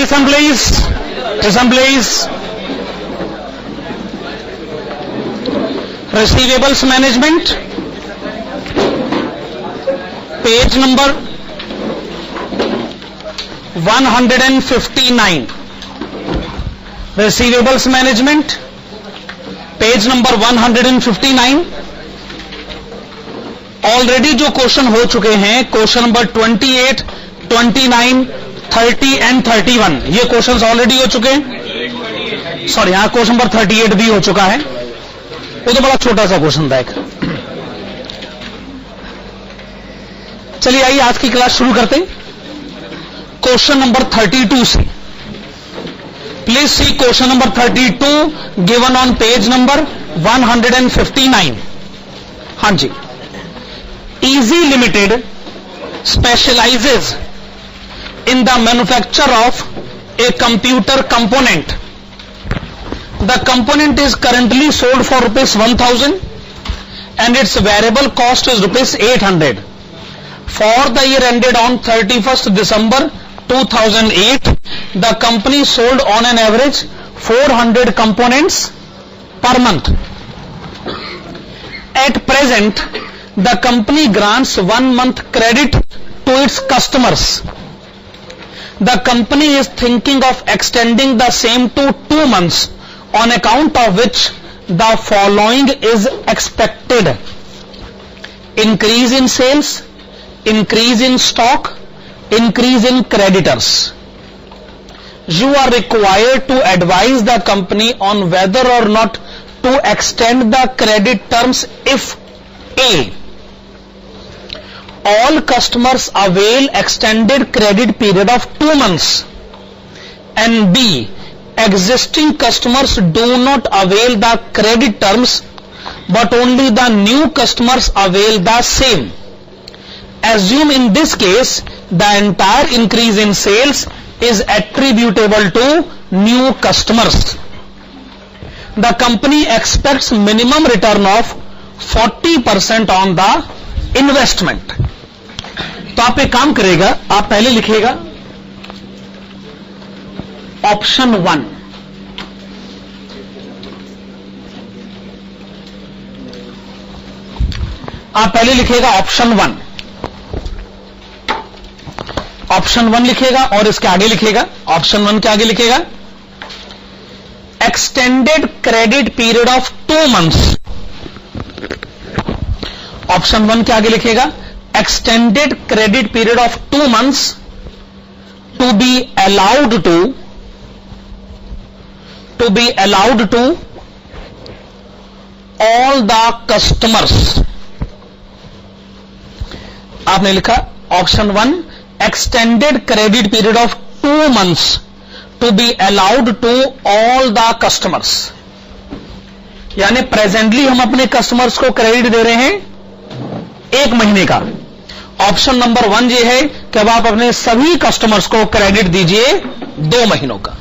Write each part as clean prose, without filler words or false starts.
listen please. Listen please. Receivables management, page number 159. Receivables management, page number 159. Already जो question हो चुके हैं, question number 28, 29, 30 and 31, ये questions already हो चुके हैं. सॉरी, यहां क्वेश्चन नंबर 38 भी हो चुका है. वो तो बड़ा छोटा सा क्वेश्चन था एक. चलिए आइए आज की क्लास शुरू करते हैं क्वेश्चन नंबर 32 से. Please see question number 32 given on page number 159. हाँ जी. Easy Limited specialises in the manufacture of a computer component. The component is currently sold for ₹1000 and its variable cost is ₹800. For the year ended on 31st December 2008, the company sold on an average 400 components per month. At present, the company grants 1 month credit to its customers. The company is thinking of extending the same to 2 months, on account of which the following is expected: increase in sales, increase in stock, increase in creditors. You are required to advise the company on whether or not to extend the credit terms if A. all customers avail extended credit period of 2 months and B. existing customers do not avail the credit terms but only the new customers avail the same. Assume in this case the entire increase in sales is attributable to new customers. The company expects minimum return of 40% on the investment. तो आप एक काम करेगा, आप पहले लिखेगा option 1. आप पहले लिखेगा ऑप्शन 1. ऑप्शन 1 लिखेगा और इसके आगे लिखेगा, ऑप्शन 1 के आगे लिखेगा extended credit period of 2 months. Option 1 के आगे लिखेगा extended credit period of 2 months to be allowed to all the customers. आपने लिखा option 1 extended credit period of 2 months to be allowed to all the customers. यानी presently हम अपने customers को credit दे रहे हैं 1 महीने का. ऑप्शन नंबर 1 ये है कि अब आप अपने सभी कस्टमर्स को क्रेडिट दीजिए 2 महीनों का.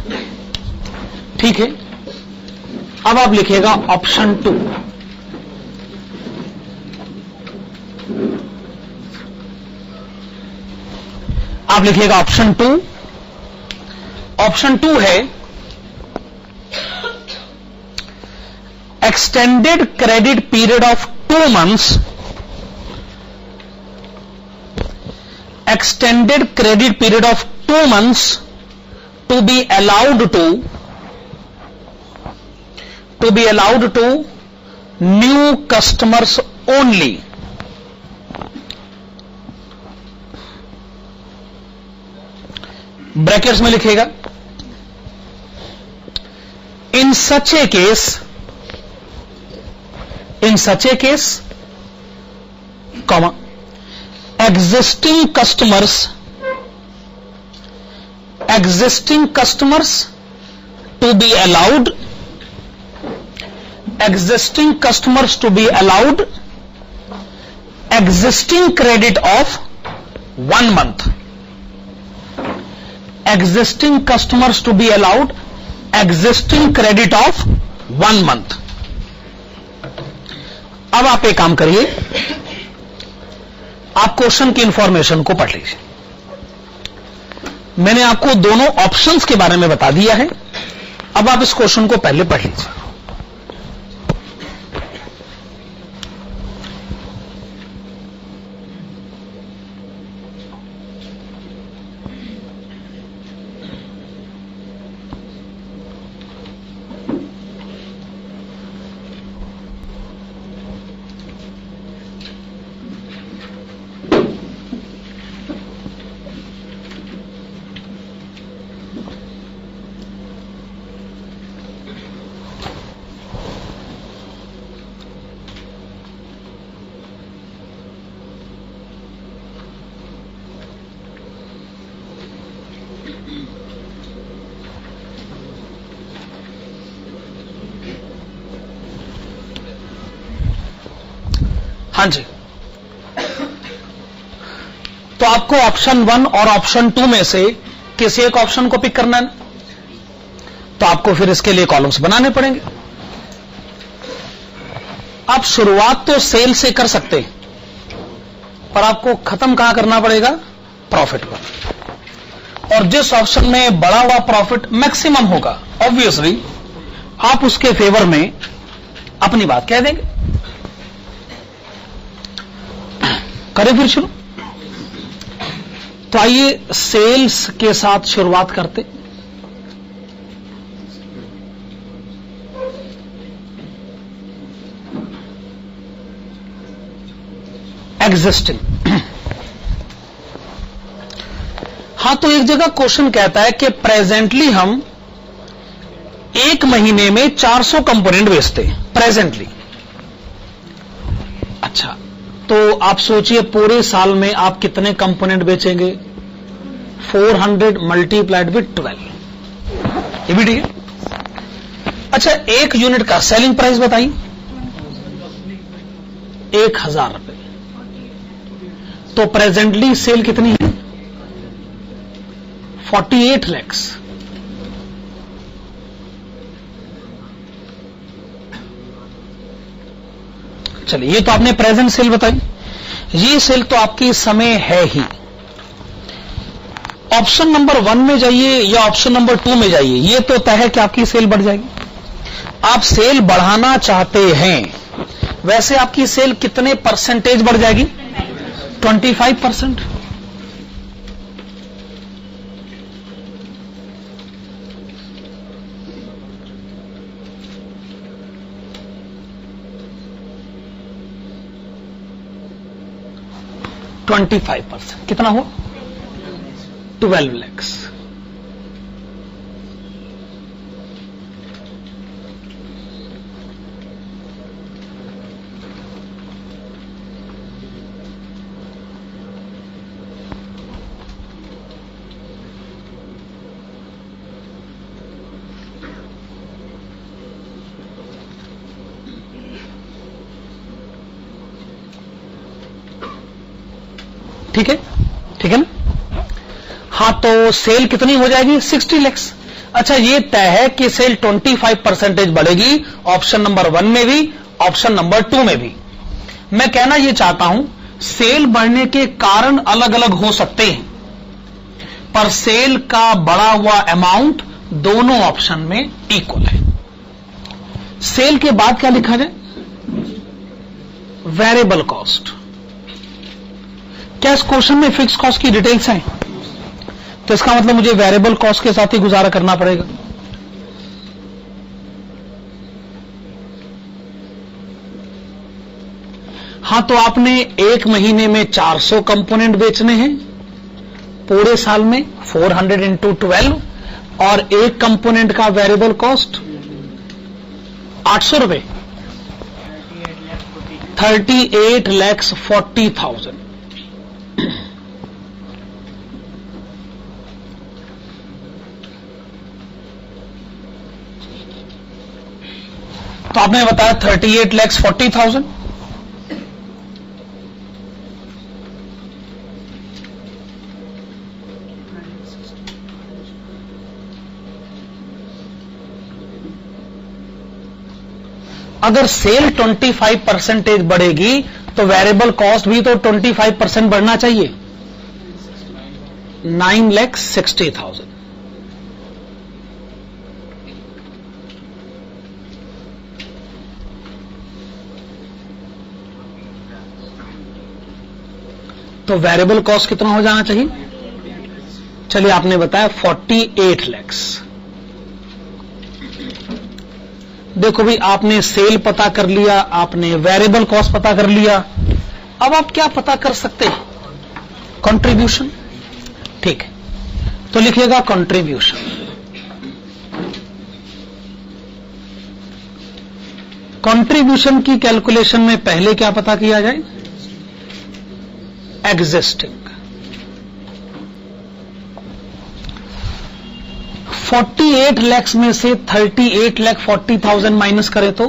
ठीक है. अब आप लिखिएगा ऑप्शन 2. आप लिखिएगा ऑप्शन 2. ऑप्शन 2 है extended credit period of 2 months. Extended credit period of 2 months to be allowed to new customers only. Brackets में लिखेगा in such a case comma existing customers to be allowed existing credit of 1 month. Existing customers to be allowed existing credit of 1 month. अब आप एक काम करिए, आप question की information को पढ़ लीजिए. मैंने आपको दोनों ऑप्शंस के बारे में बता दिया है। अब आप इस क्वेश्चन को पहले पढ़ लीजिए। हाँ जी, तो आपको ऑप्शन 1 और ऑप्शन 2 में से किसी एक ऑप्शन को पिक करना है, तो आपको फिर इसके लिए कॉलम्स बनाने पड़ेंगे। आप शुरुआत तो सेल से कर सकते हैं, पर आपको खत्म कहां करना पड़ेगा? प्रॉफिट पर। और जिस ऑप्शन में बड़ा हुआ प्रॉफिट मैक्सिमम होगा, ऑब्वियसली आप उसके फेवर में अपनी बात कह देंगे। करें फिर शुरू। तो आइए सेल्स के साथ शुरुआत करते। एग्जिस्टिंग। हां, तो एक जगह क्वेश्चन कहता है कि प्रेजेंटली हम एक महीने में 400 कंपोनेंट बेचते हैं प्रेजेंटली। अच्छा, तो आप सोचिए पूरे साल में आप कितने कंपोनेंट बेचेंगे? 400 मल्टीप्लाइड विद 12, ये भी ठीक है। अच्छा, एक यूनिट का सेलिंग प्राइस बताइए। 1000 रुपए। तो प्रेजेंटली सेल कितनी है? 48 लाख। चलिए, ये तो आपने प्रेजेंट सेल बताई। ये सेल तो आपकी इस समय है ही। ऑप्शन नंबर 1 में जाइए या ऑप्शन नंबर 2 में जाइए, ये तो तय है कि आपकी सेल बढ़ जाएगी। आप सेल बढ़ाना चाहते हैं, वैसे आपकी सेल कितने परसेंटेज बढ़ जाएगी? 25%। कितना हो? 12 लाख। ठीक है, ठीक है ना? हाँ, तो सेल कितनी हो जाएगी? 60 लाख। अच्छा, ये तय है कि सेल 25% बढ़ेगी, ऑप्शन नंबर 1 में भी, ऑप्शन नंबर 2 में भी। मैं कहना यह चाहता हूं, सेल बढ़ने के कारण अलग अलग हो सकते हैं, पर सेल का बढ़ा हुआ अमाउंट दोनों ऑप्शन में इक्वल है। सेल के बाद क्या लिखा जाए? Variable cost. क्या इस क्वेश्चन में फिक्स कॉस्ट की डिटेल्स हैं? तो इसका मतलब मुझे वेरिएबल कॉस्ट के साथ ही गुजारा करना पड़ेगा। हां, तो आपने एक महीने में 400 कंपोनेंट बेचने हैं, पूरे साल में 400 इंटू 12, और एक कंपोनेंट का वेरिएबल कॉस्ट 800 रुपए, 38,40,000। तो आपने बताया 38,40,000। अगर सेल 25% बढ़ेगी तो वेरिएबल कॉस्ट भी तो 25% बढ़ना चाहिए। 9,60,000। तो वेरिएबल कॉस्ट कितना हो जाना चाहिए? चलिए आपने बताया 48 लाख। देखो भाई, आपने सेल पता कर लिया, आपने वेरिएबल कॉस्ट पता कर लिया, अब आप क्या पता कर सकते हैं? कंट्रीब्यूशन। ठीक है, तो लिखिएगा कंट्रीब्यूशन। कंट्रीब्यूशन की कैलकुलेशन में पहले क्या पता किया जाए? एग्जिस्टिंग। 48 लाख में से 38,40,000 माइनस करें तो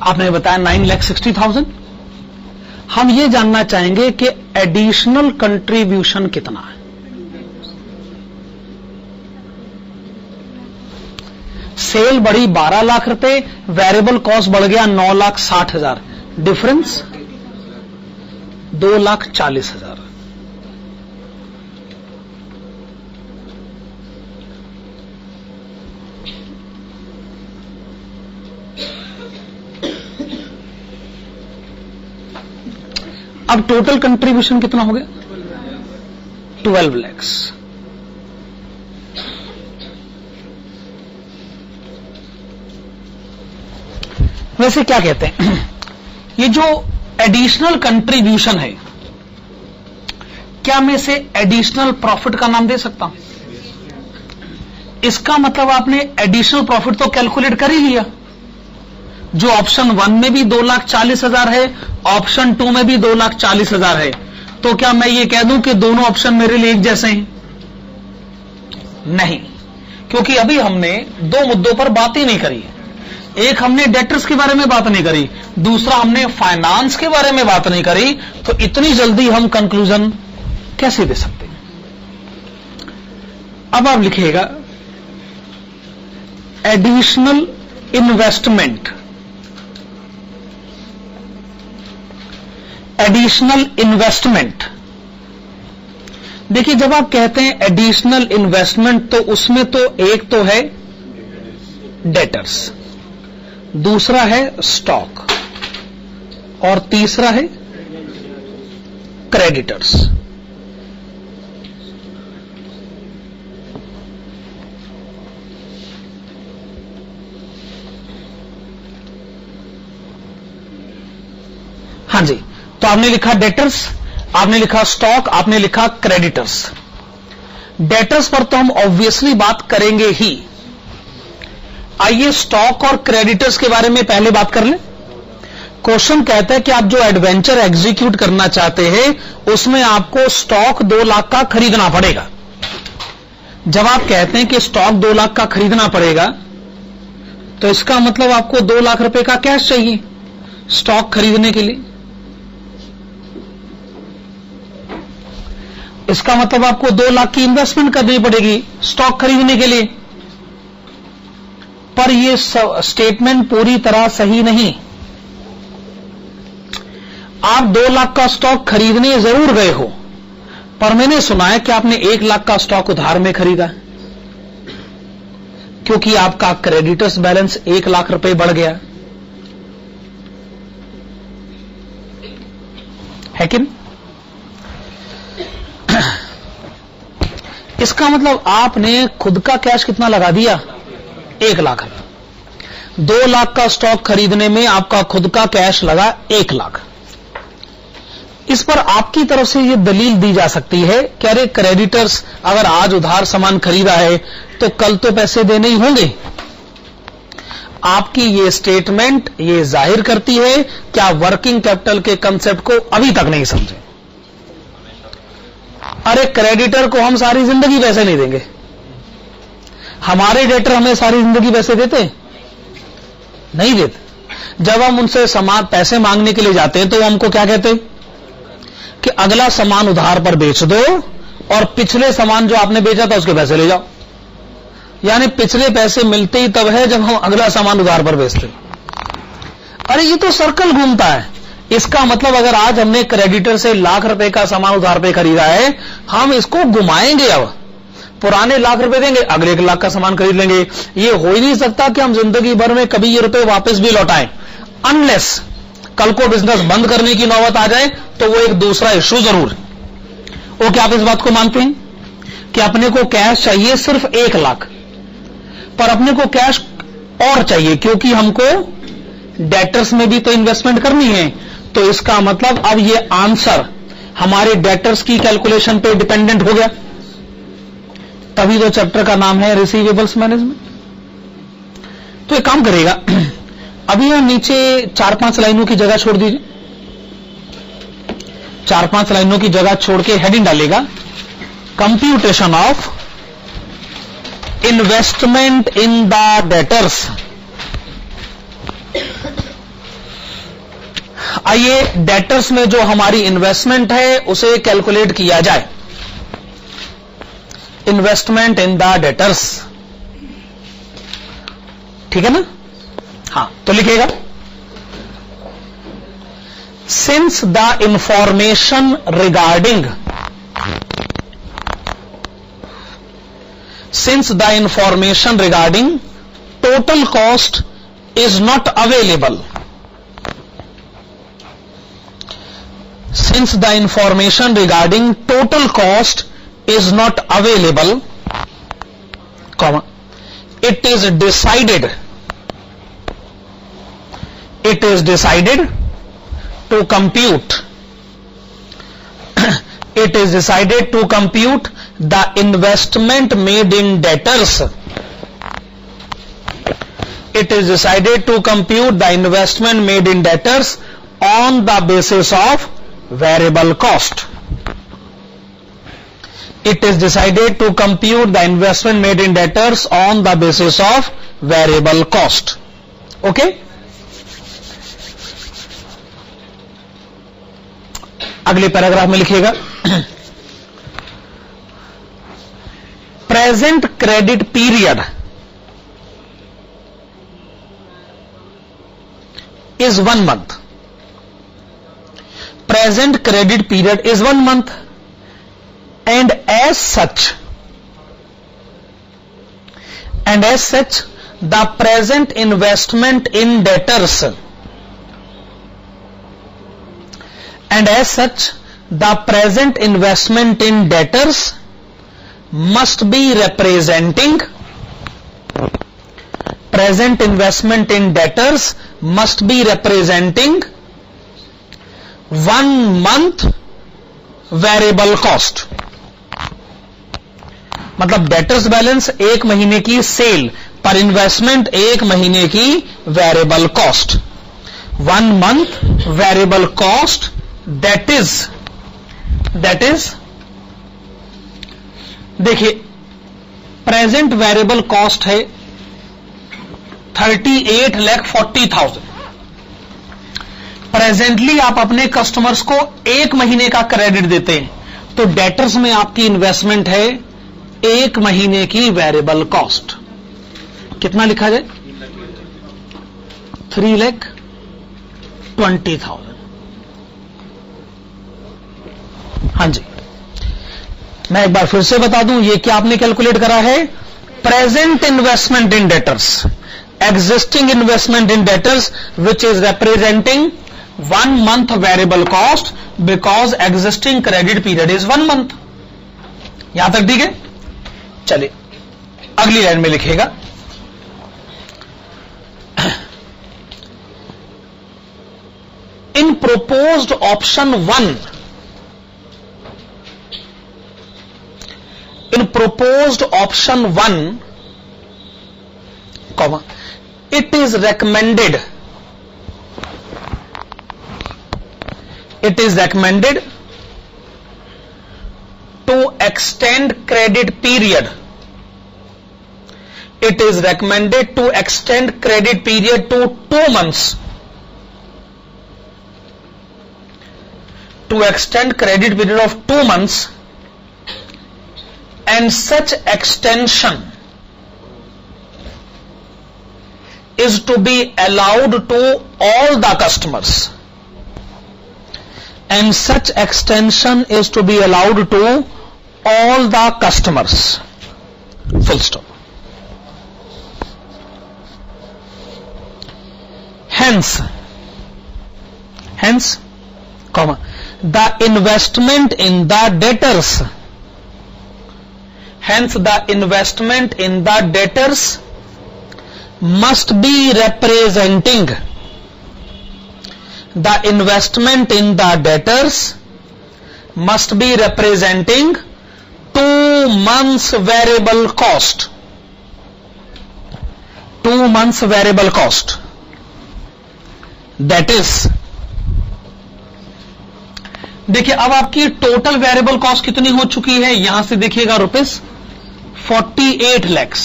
आपने बताया 9,60,000। हम ये जानना चाहेंगे कि एडिशनल कंट्रीब्यूशन कितना है। सेल बढ़ी 12 लाख रुपए, वेरिएबल कॉस्ट बढ़ गया 9,60,000, डिफरेंस 2,40,000। अब टोटल कंट्रीब्यूशन कितना हो गया? 12 लाख। वैसे क्या कहते हैं, ये जो एडिशनल कंट्रीब्यूशन है, क्या मैं इसे एडिशनल प्रॉफिट का नाम दे सकता हूं? इसका मतलब आपने एडिशनल प्रॉफिट तो कैलकुलेट कर ही लिया, जो ऑप्शन 1 में भी 2,40,000 है, ऑप्शन 2 में भी 2,40,000 है। तो क्या मैं ये कह दूं कि दोनों ऑप्शन मेरे लिए एक जैसे हैं? नहीं, क्योंकि अभी हमने दो मुद्दों पर बात ही नहीं करी। एक हमने डेटर्स के बारे में बात नहीं करी, दूसरा हमने फाइनेंस के बारे में बात नहीं करी। तो इतनी जल्दी हम कंक्लूजन कैसे दे सकते हैं? अब आप लिखिएगा एडिशनल इन्वेस्टमेंट। एडिशनल इन्वेस्टमेंट, देखिए जब आप कहते हैं एडिशनल इन्वेस्टमेंट तो उसमें तो एक तो है डेटर्स, दूसरा है स्टॉक और तीसरा है क्रेडिटर्स। हां जी, तो आपने लिखा डेटर्स, आपने लिखा स्टॉक, आपने लिखा क्रेडिटर्स। डेटर्स पर तो हम ऑब्वियसली बात करेंगे ही। आइए स्टॉक और क्रेडिटर्स के बारे में पहले बात कर लें। क्वेश्चन कहता है कि आप जो एडवेंचर एग्जीक्यूट करना चाहते हैं उसमें आपको स्टॉक 2 लाख का खरीदना पड़ेगा। जब आप कहते हैं कि स्टॉक 2 लाख का खरीदना पड़ेगा तो इसका मतलब आपको 2 लाख रुपए का कैश चाहिए स्टॉक खरीदने के लिए। इसका मतलब आपको 2 लाख की इन्वेस्टमेंट करनी पड़ेगी स्टॉक खरीदने के लिए। पर यह स्टेटमेंट पूरी तरह सही नहीं। आप 2 लाख का स्टॉक खरीदने जरूर गए हो, पर मैंने सुना है कि आपने 1 लाख का स्टॉक उधार में खरीदा, क्योंकि आपका क्रेडिटर्स बैलेंस 1 लाख रुपए बढ़ गया है कि नहीं? इसका मतलब आपने खुद का कैश कितना लगा दिया? 1 लाख। 2 लाख का स्टॉक खरीदने में आपका खुद का कैश लगा 1 लाख। इस पर आपकी तरफ से यह दलील दी जा सकती है कि अरे क्रेडिटर्स अगर आज उधार सामान खरीदा है तो कल तो पैसे देने ही होंगे। आपकी ये स्टेटमेंट ये जाहिर करती है कि आप वर्किंग कैपिटल के कंसेप्ट को अभी तक नहीं समझे। अरे क्रेडिटर को हम सारी जिंदगी पैसे नहीं देंगे, हमारे डेटर हमें सारी जिंदगी पैसे देते नहीं देते। जब हम उनसे सामान पैसे मांगने के लिए जाते हैं तो वो हमको क्या कहते हैं कि अगला सामान उधार पर बेच दो और पिछले सामान जो आपने बेचा था उसके पैसे ले जाओ। यानी पिछले पैसे मिलते ही तब है जब हम अगला सामान उधार पर बेचते। अरे ये तो सर्कल घूमता है। इसका मतलब अगर आज हमने क्रेडिटर से ₹1,00,000 का सामान उधार पे खरीदा है, हम इसको घुमाएंगे। अब पुराने ₹1,00,000 देंगे, अगले ₹1,00,000 का सामान खरीद लेंगे। ये हो ही नहीं सकता कि हम जिंदगी भर में कभी ये रुपए वापस भी लौटाएं, अनलेस कल को बिजनेस बंद करने की नौबत आ जाए तो वो एक दूसरा इश्यू जरूर। ओके, आप इस बात को मानते हैं कि अपने को कैश चाहिए सिर्फ 1,00,000, पर अपने को कैश और चाहिए क्योंकि हमको डेटर्स में भी तो इन्वेस्टमेंट करनी है। तो इसका मतलब अब ये आंसर हमारे डेटर्स की कैलकुलेशन पे डिपेंडेंट हो गया। तभी तो चैप्टर का नाम है रिसीवेबल्स मैनेजमेंट। तो एक काम करेगा, अभी यहां नीचे 4-5 लाइनों की जगह छोड़ दीजिए। 4-5 लाइनों की जगह छोड़ के हेडिंग डालेगा computation of investment in the debtors. आइए डेटर्स में जो हमारी इन्वेस्टमेंट है उसे कैलकुलेट किया जाए। इन्वेस्टमेंट इन द डेटर्स, ठीक है ना? हां, तो लिखेगा since the information regarding total cost is not available, since the information regarding total cost is not available, comma, it is decided to compute the investment made in debtors. It is decided to compute the investment made in debtors on the basis of variable cost. It is decided to compute the investment made in debtors on the basis of variable cost. Okay? अगले paragraph में लिखिएगा present credit period is 1 month. Present credit period is 1 month, and as such, the present investment in debtors, must be representing 1 month variable cost. मतलब debtors balance 1 महीने की cell पर investment 1 महीने की variable cost, 1 month variable cost, that is देखिए present variable cost है 38,40,000। Presently आप अपने कस्टमर्स को 1 महीने का क्रेडिट देते हैं, तो डेटर्स में आपकी इन्वेस्टमेंट है 1 महीने की वेरिएबल कॉस्ट। कितना लिखा जाए? 3,20,000। हां जी, मैं एक बार फिर से बता दूं, ये क्या आपने कैलकुलेट करा है? Present investment in debtors, existing investment in debtors, which is representing 1 month variable cost because existing credit period is 1 month. यहां तक ठीक है? चलिए अगली लाइन में लिखेगा in proposed option 1, comma, it is recommended to extend credit period. It is recommended to extend credit period to 2 months. To extend credit period of 2 months, and such extension is to be allowed to all the customers, and such extension is to be allowed to all the customers. Full stop. Hence, comma, the investment in the debtors, hence the investment in the debtors must be representing, the investment in the debtors must be representing 2 months variable cost, 2 months variable cost. That is, देखिए अब आपकी total variable cost कितनी हो चुकी है, यहां से देखिएगा रुपीस 48 lakhs.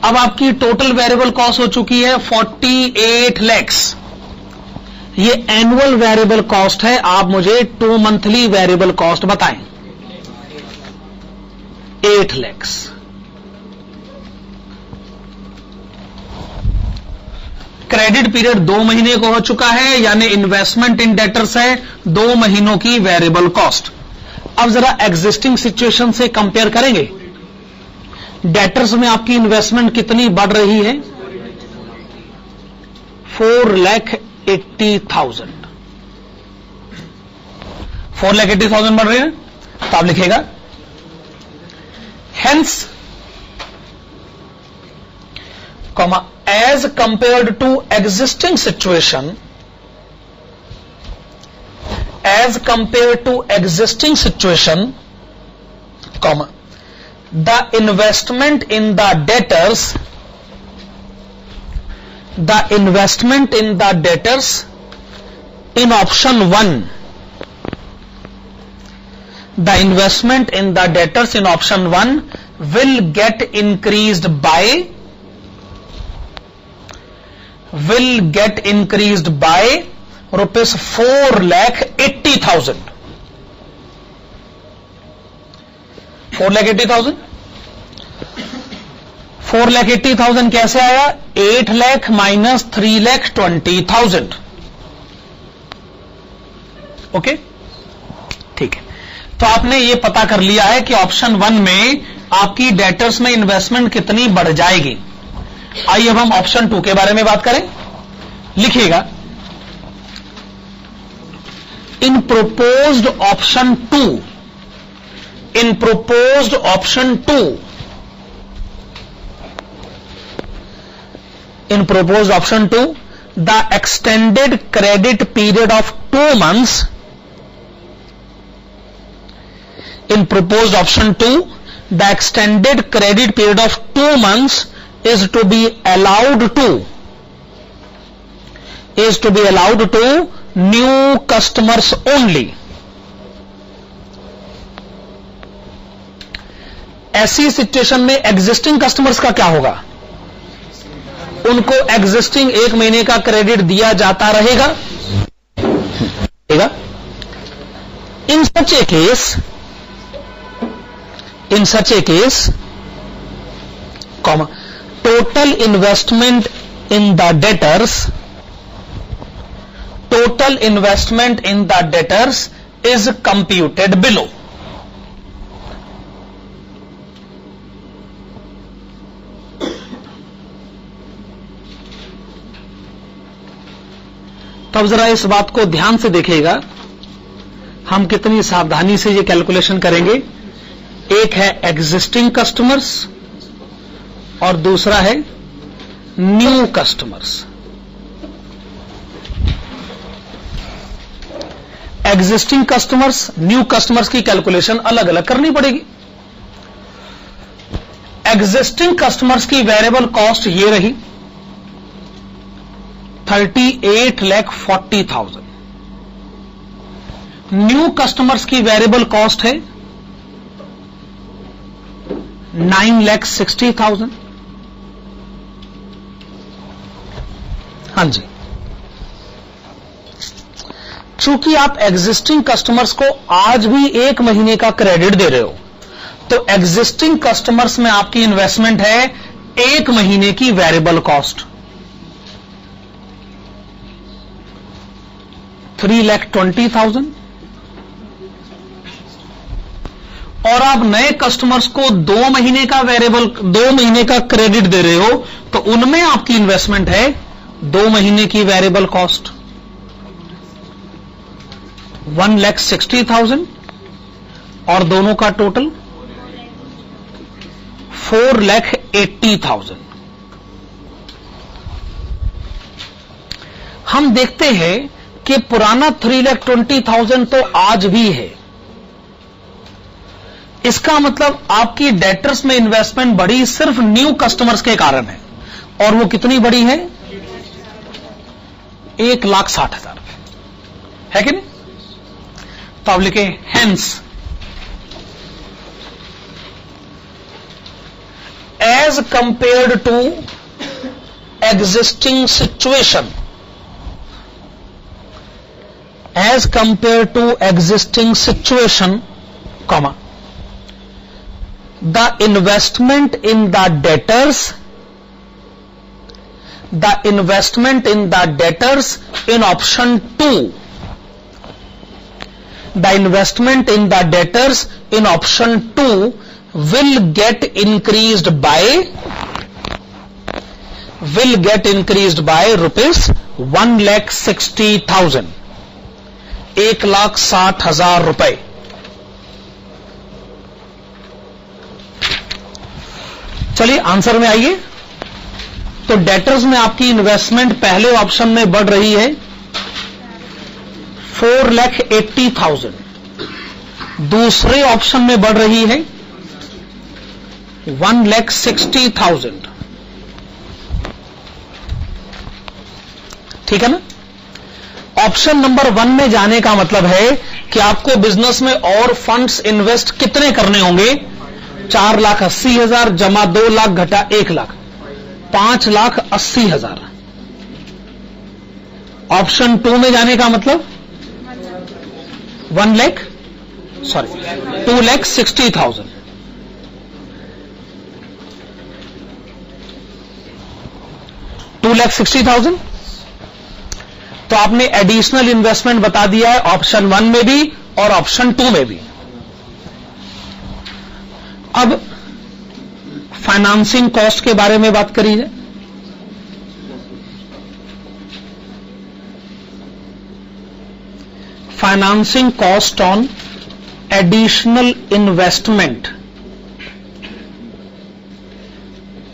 अब आपकी टोटल वेरिएबल कॉस्ट हो चुकी है 48 lakhs. ये एनुअल वेरिएबल कॉस्ट है. आप मुझे 2 मंथली वेरिएबल कॉस्ट बताएं. 8 lakhs. क्रेडिट पीरियड 2 महीने को हो चुका है, यानी इन्वेस्टमेंट इन डेटर्स है 2 महीनों की वेरिएबल कॉस्ट. अब जरा एग्जिस्टिंग सिचुएशन से कंपेयर करेंगे. डेटर्स में आपकी इन्वेस्टमेंट कितनी बढ़ रही है? 4,80,000. 4,80,000 बढ़ रही है. तो आप लिखेगा hence, comma, as compared to existing situation, as compared to existing situation, comma, the investment in the debtors, the investment in the debtors in option 1, the investment in the debtors in option 1 will get increased by rupees 4,80,000. 4,80,000. 4,80,000 कैसे आया? 8 lakh minus 3,20,000. Okay, ठीक है. तो आपने ये पता कर लिया है कि ऑप्शन 1 में आपकी डेटर्स में इन्वेस्टमेंट कितनी बढ़ जाएगी. आइए अब हम ऑप्शन 2 के बारे में बात करें. लिखिएगा, in proposed option 2, in proposed option 2, in proposed option 2, the extended credit period of 2 months, in proposed option 2, the extended credit period of 2 months is to be allowed to new customers only. ऐसी situation में existing customers का क्या होगा? उनको existing 1 महीने का credit दिया जाता रहेगा. In such a case, comma, total investment in the debtors is computed below. तब जरा इस बात को ध्यान से देखिएगा, हम कितनी सावधानी से ये कैलकुलेशन करेंगे. एक है एग्जिस्टिंग कस्टमर्स और दूसरा है new customers. Existing customers, new customers की कैलकुलेशन अलग अलग करनी पड़ेगी. एग्जिस्टिंग कस्टमर्स की वेरिएबल कॉस्ट ये रही 38,40,000. न्यू कस्टमर्स की वेरिएबल कॉस्ट है 9,60,000. हां जी, चूंकि आप एग्जिस्टिंग कस्टमर्स को आज भी 1 महीने का क्रेडिट दे रहे हो, तो एग्जिस्टिंग कस्टमर्स में आपकी इन्वेस्टमेंट है 1 महीने की वेरिएबल कॉस्ट 3,20,000 और आप नए कस्टमर्स को 2 महीने का वेरिएबल 2 महीने का क्रेडिट दे रहे हो, तो उनमें आपकी इन्वेस्टमेंट है 2 महीने की वेरिएबल कॉस्ट 1,60,000 और दोनों का टोटल 4,80,000। हम देखते हैं कि पुराना 3,20,000 तो आज भी है। इसका मतलब आपकी डेटर्स में इन्वेस्टमेंट बढ़ी सिर्फ न्यू कस्टमर्स के कारण है, और वो कितनी बढ़ी है? 1,60,000 है कि नहीं? तो आप लिखें hence as compared to existing situation, as compared to existing situation, comma, the investment in the debtors in option 2, the investment in the debtors in option 2 will get increased by rupees 1,60,000, 1,60,000 रुपए। चलिए answer में आइए। तो debtors में आपकी investment पहले option में बढ़ रही है 4,80,000, दूसरे ऑप्शन में बढ़ रही है 1,60,000। ठीक है ना? ऑप्शन नंबर 1 में जाने का मतलब है कि आपको बिजनेस में और फंड्स इन्वेस्ट कितने करने होंगे? 4,80,000 जमा 2 लाख घटा 1 लाख, 5,80,000। ऑप्शन 2 में जाने का मतलब 2,60,000। $2,60,000। तो आपने एडिशनल इन्वेस्टमेंट बता दिया है ऑप्शन 1 में भी और ऑप्शन 2 में भी। अब फाइनेंसिंग कॉस्ट के बारे में बात करी जाए। Financing cost on additional investment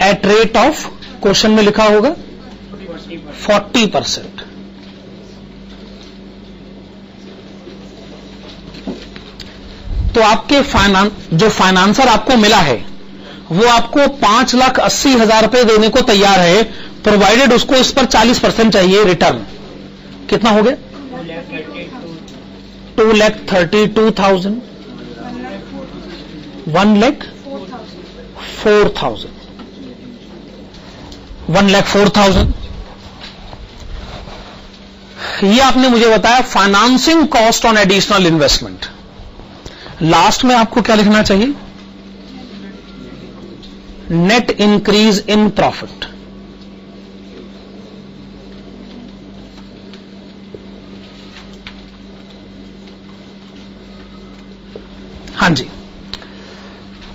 at rate of, question में लिखा होगा 40%। तो आपके जो फाइनेंसर आपको मिला है वो आपको 5,80,000 रुपए देने को तैयार है, प्रोवाइडेड उसको इस पर 40% चाहिए रिटर्न। कितना हो गया? 2,32,000, 1,04,000, 1,04,000। ये आपने मुझे बताया financing cost on additional investment. Last में आपको क्या लिखना चाहिए? Net increase in profit. हां जी,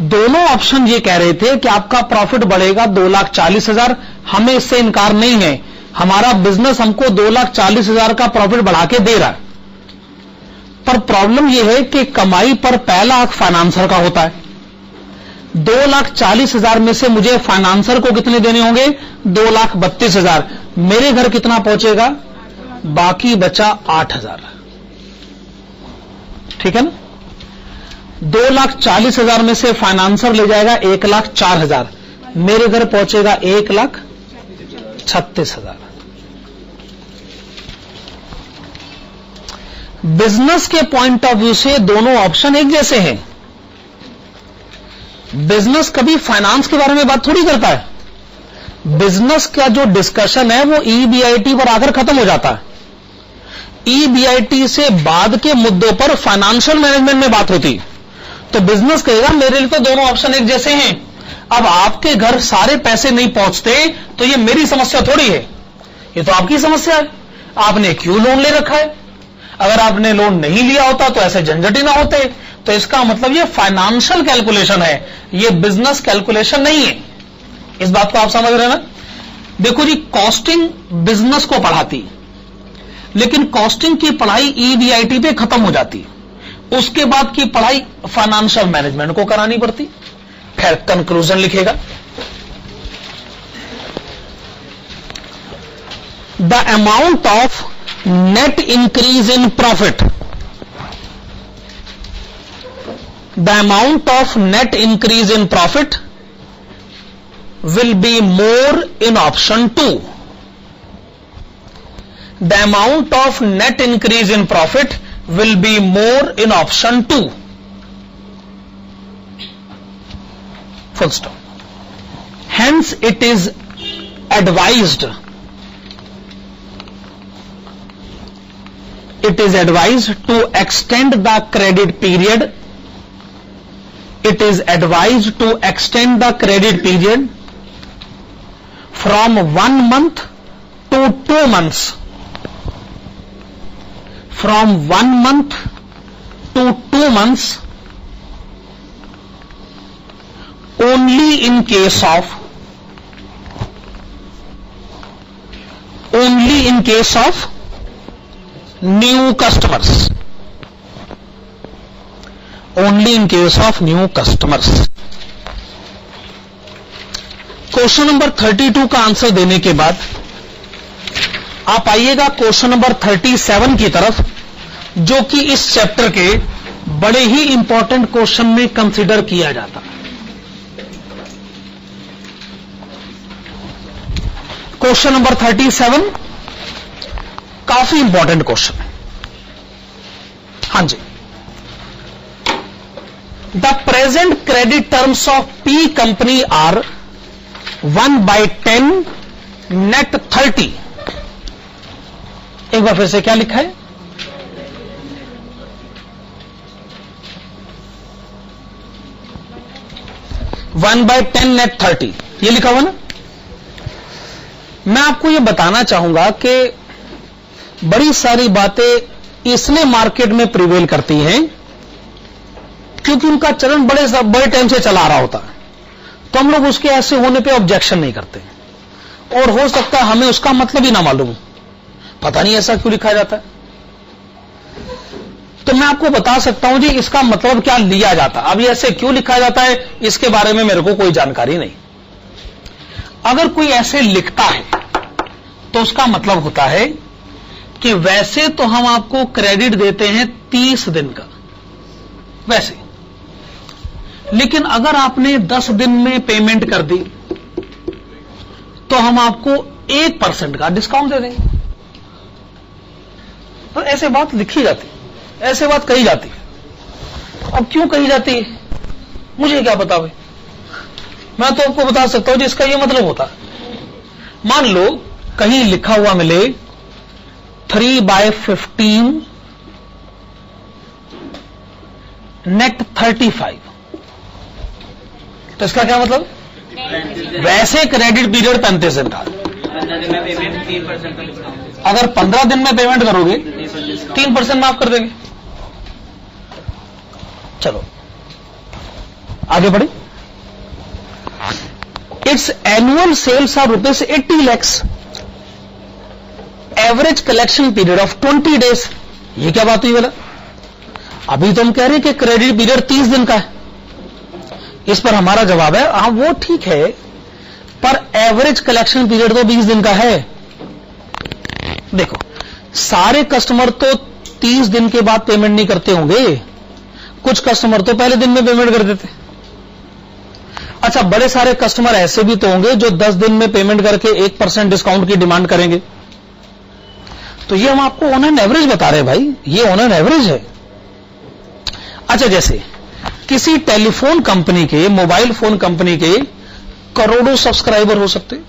दोनों ऑप्शन ये कह रहे थे कि आपका प्रॉफिट बढ़ेगा 2,40,000। हमें इससे इनकार नहीं है, हमारा बिजनेस हमको 2,40,000 का प्रॉफिट बढ़ा के दे रहा है। पर प्रॉब्लम यह है कि कमाई पर पहला हक फाइनेंसर का होता है। 2,40,000 में से मुझे फाइनेंसर को कितने देने होंगे? 2,32,000। मेरे घर कितना पहुंचेगा? बाकी बचा 8,000। ठीक है ना? 2,40,000 में से फाइनेंसर ले जाएगा 1,04,000, मेरे घर पहुंचेगा 1,36,000। बिजनेस के पॉइंट ऑफ व्यू से दोनों ऑप्शन एक जैसे हैं। बिजनेस कभी फाइनेंस के बारे में बात थोड़ी करता है। बिजनेस का जो डिस्कशन है वो ईबीआईटी पर आकर खत्म हो जाता है। ईबीआईटी से बाद के मुद्दों पर फाइनेंशियल मैनेजमेंट में बात होती। तो बिजनेस कहेगा मेरे लिए तो दोनों ऑप्शन एक जैसे हैं। अब आपके घर सारे पैसे नहीं पहुंचते तो ये मेरी समस्या थोड़ी है, ये तो आपकी समस्या है। आपने क्यों लोन ले रखा है? अगर आपने लोन नहीं लिया होता तो ऐसे झंझट ही ना होते। तो इसका मतलब ये फाइनेंशियल कैलकुलेशन है, ये बिजनेस कैलकुलेशन नहीं है। इस बात को आप समझ रहे हैं ना? देखो जी, कॉस्टिंग बिजनेस को पढ़ाती, लेकिन कॉस्टिंग की पढ़ाई ईबीआईटी पे खत्म हो जाती, उसके बाद की पढ़ाई फाइनेंशियल मैनेजमेंट को करानी पड़ती। खैर, कंक्लूजन लिखेगा, the amount of net increase in profit, the amount of net increase in profit will be more in option 2. The amount of net increase in profit will be more in option 2. Full stop. Hence it is advised to extend the credit period. It is advised to extend the credit period from 1 month to 2 months. From 1 month to 2 months only in case of new customers. Only in case of new customers. Question number 32 का answer देने के बाद आप आइएगा question number 37 की तरफ, जो कि इस चैप्टर के बड़े ही इंपॉर्टेंट क्वेश्चन में कंसीडर किया जाता है। क्वेश्चन नंबर 37 काफी इंपॉर्टेंट क्वेश्चन है। हां जी, the present credit terms of P company are 1/10 net 30. एक बार फिर से क्या लिखा है? वन बाय 10 net 30 ये लिखा हुआ ना। मैं आपको ये बताना चाहूंगा कि बड़ी सारी बातें इसलिए मार्केट में प्रिवेल करती हैं क्योंकि उनका चलन बड़े टाइम से चला आ रहा होता है, तो हम लोग उसके ऐसे होने पे ऑब्जेक्शन नहीं करते, और हो सकता है हमें उसका मतलब ही ना मालूम, पता नहीं ऐसा क्यों लिखा जाता है। तो मैं आपको बता सकता हूं जी इसका मतलब क्या लिया जाता है। अब ये ऐसे क्यों लिखा जाता है इसके बारे में मेरे को कोई जानकारी नहीं। अगर कोई ऐसे लिखता है तो उसका मतलब होता है कि वैसे तो हम आपको क्रेडिट देते हैं 30 दिन का वैसे, लेकिन अगर आपने 10 दिन में पेमेंट कर दी तो हम आपको 1% का डिस्काउंट दे देंगे। तो ऐसे बात लिखी जाती, ऐसे बात कही जाती है। अब क्यों कही जाती है मुझे क्या पता भाई, मैं तो आपको बता सकता हूं जिसका ये मतलब होता है। मान लो कहीं लिखा हुआ मिले 3/15 नेट 35, तो इसका क्या मतलब? वैसे क्रेडिट पीरियड 35 दिन का, अगर 15 दिन में पेमेंट करोगे 3% माफ कर देंगे। चलो आगे बढ़े। Its annual sales are ₹80 lakhs, average collection period of 20 days। ये क्या बात हुई बोला? अभी तो हम कह रहे हैं कि क्रेडिट पीरियड 30 दिन का है। इस पर हमारा जवाब है हाँ वो ठीक है, पर एवरेज कलेक्शन पीरियड तो 20 दिन का है। देखो सारे कस्टमर तो 30 दिन के बाद पेमेंट नहीं करते होंगे, कुछ कस्टमर तो पहले दिन में पेमेंट कर देते। अच्छा, बड़े सारे कस्टमर ऐसे भी तो होंगे जो 10 दिन में पेमेंट करके 1% डिस्काउंट की डिमांड करेंगे। तो ये हम आपको ऑन एन एवरेज बता रहे हैं भाई, ये ऑन एन एवरेज है। अच्छा, जैसे किसी टेलीफोन कंपनी के, मोबाइल फोन कंपनी के करोड़ों सब्सक्राइबर हो सकते।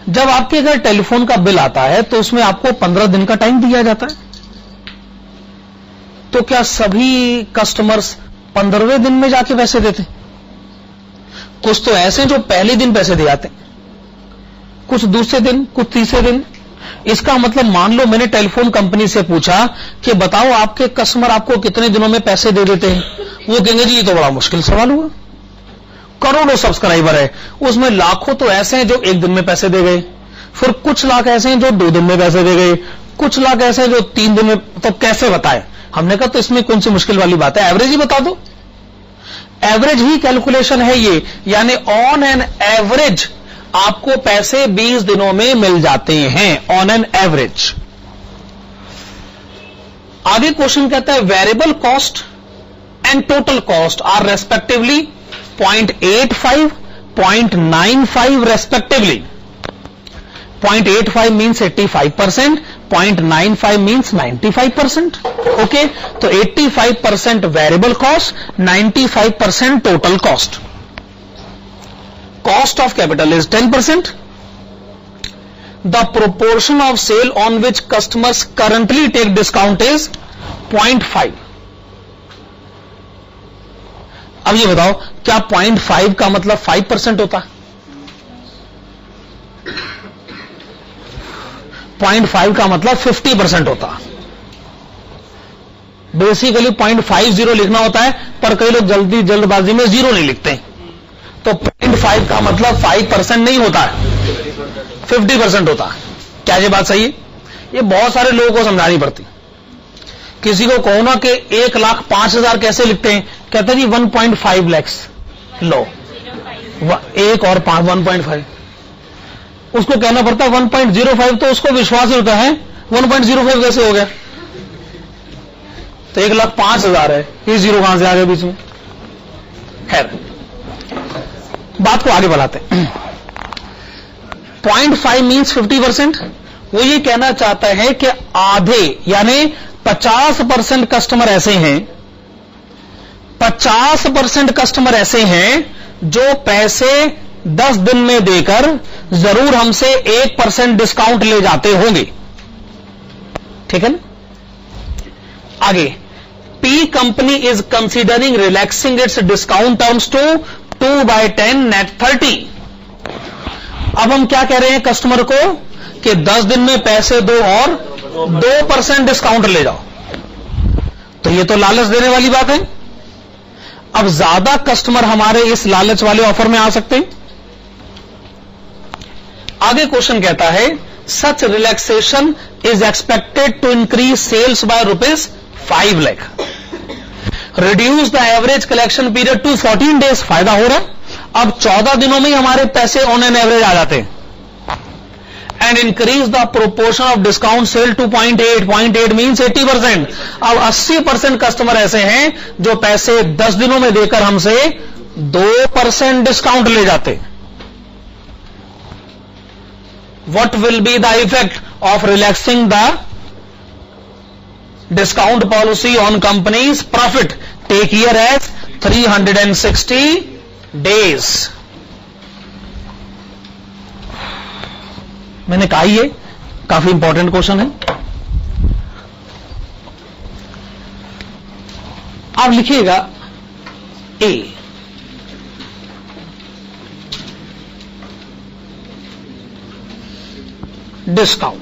जब आपके घर टेलीफोन का बिल आता है तो उसमें आपको 15 दिन का टाइम दिया जाता है। तो क्या सभी कस्टमर्स 15वें दिन में जाके पैसे देते? कुछ तो ऐसे जो पहले दिन पैसे दे जाते, कुछ दूसरे दिन, कुछ तीसरे दिन। इसका मतलब मान लो मैंने टेलीफोन कंपनी से पूछा कि बताओ आपके कस्टमर आपको कितने दिनों में पैसे दे देते हैं, वो कहेंगे जी ये तो बड़ा मुश्किल सवाल हुआ, करोड़ों सब्सक्राइबर है, उसमें लाखों तो ऐसे हैं जो एक दिन में पैसे दे गए, फिर कुछ लाख ऐसे हैं जो 2 दिन में पैसे दे गए, कुछ लाख ऐसे हैं जो 3 दिन में, तो कैसे बताए? हमने कहा तो इसमें कौन सी मुश्किल वाली बात है, एवरेज ही बता दो। एवरेज ही कैलकुलेशन है ये, यानी ऑन एन एवरेज आपको पैसे 20 दिनों में मिल जाते हैं, ऑन एन एवरेज। आगे क्वेश्चन कहता है variable cost and total cost are respectively 0.85, 0.95 respectively. 0.85 means 85%, 0.95 means 95%। Okay, तो 85% variable cost, 95% total cost. Cost of capital is 10%. The proportion of sale on which customers currently take discount is 0.5. अब ये बताओ क्या 0.5 का मतलब 5% होता? 0.5 का मतलब 50% होता। बेसिकली 0.50 लिखना होता है, पर कई लोग जल्दबाजी में 0 नहीं लिखते, तो 0.5 का मतलब 5% नहीं होता है, 50% होता है। क्या ये बात सही है? ये बहुत सारे लोगों को समझानी पड़ती। किसी को कहो ना कि 1,05,000 कैसे लिखते हैं, कहते हैं जी 1.5 लाख। लो 1 और 5 1.5, उसको कहना पड़ता है 1.05, तो उसको विश्वास ही होता है 1.05 कैसे हो गया, तो 1,05,000 है, ये 0 कहां से आ गया बीच में। खैर बात को आगे बढ़ाते हैं। 0.5 मीन्स 50%। वो ये कहना चाहता है कि आधे यानी 50% कस्टमर ऐसे हैं, 50% कस्टमर ऐसे हैं जो पैसे 10 दिन में देकर जरूर हमसे 1% डिस्काउंट ले जाते होंगे। ठीक है ना? आगे, P company is considering relaxing its discount terms to 2/10 net 30। अब हम क्या कह रहे हैं कस्टमर को कि 10 दिन में पैसे दो और 2% डिस्काउंट ले जाओ, तो ये तो लालच देने वाली बात है। अब ज्यादा कस्टमर हमारे इस लालच वाले ऑफर में आ सकते हैं। आगे क्वेश्चन कहता है such relaxation is expected to increase sales by ₹5 lakh, reduce the average collection period to 14 days. फायदा हो रहा है, अब 14 दिनों में ही हमारे पैसे ऑन एन एवरेज आ जाते हैं। And increase the proportion of discount sale to 0.8 means 80%। अब 80% कस्टमर ऐसे हैं जो पैसे 10 दिनों में देकर हमसे 2% डिस्काउंट ले जाते। What will be the effect of relaxing the discount policy on company's profit? Take year as 360 days. मैंने कहा ये काफी इंपॉर्टेंट क्वेश्चन है। आप लिखिएगा ए, डिस्काउंट।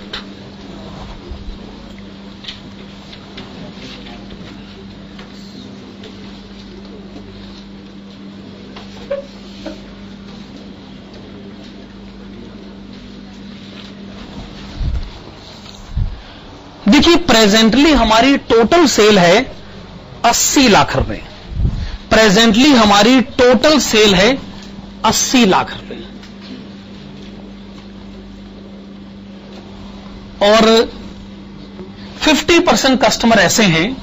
देखिए प्रेजेंटली हमारी टोटल सेल है 80 लाख रुपए। प्रेजेंटली हमारी टोटल सेल है 80 लाख रुपए, और 50% कस्टमर ऐसे हैं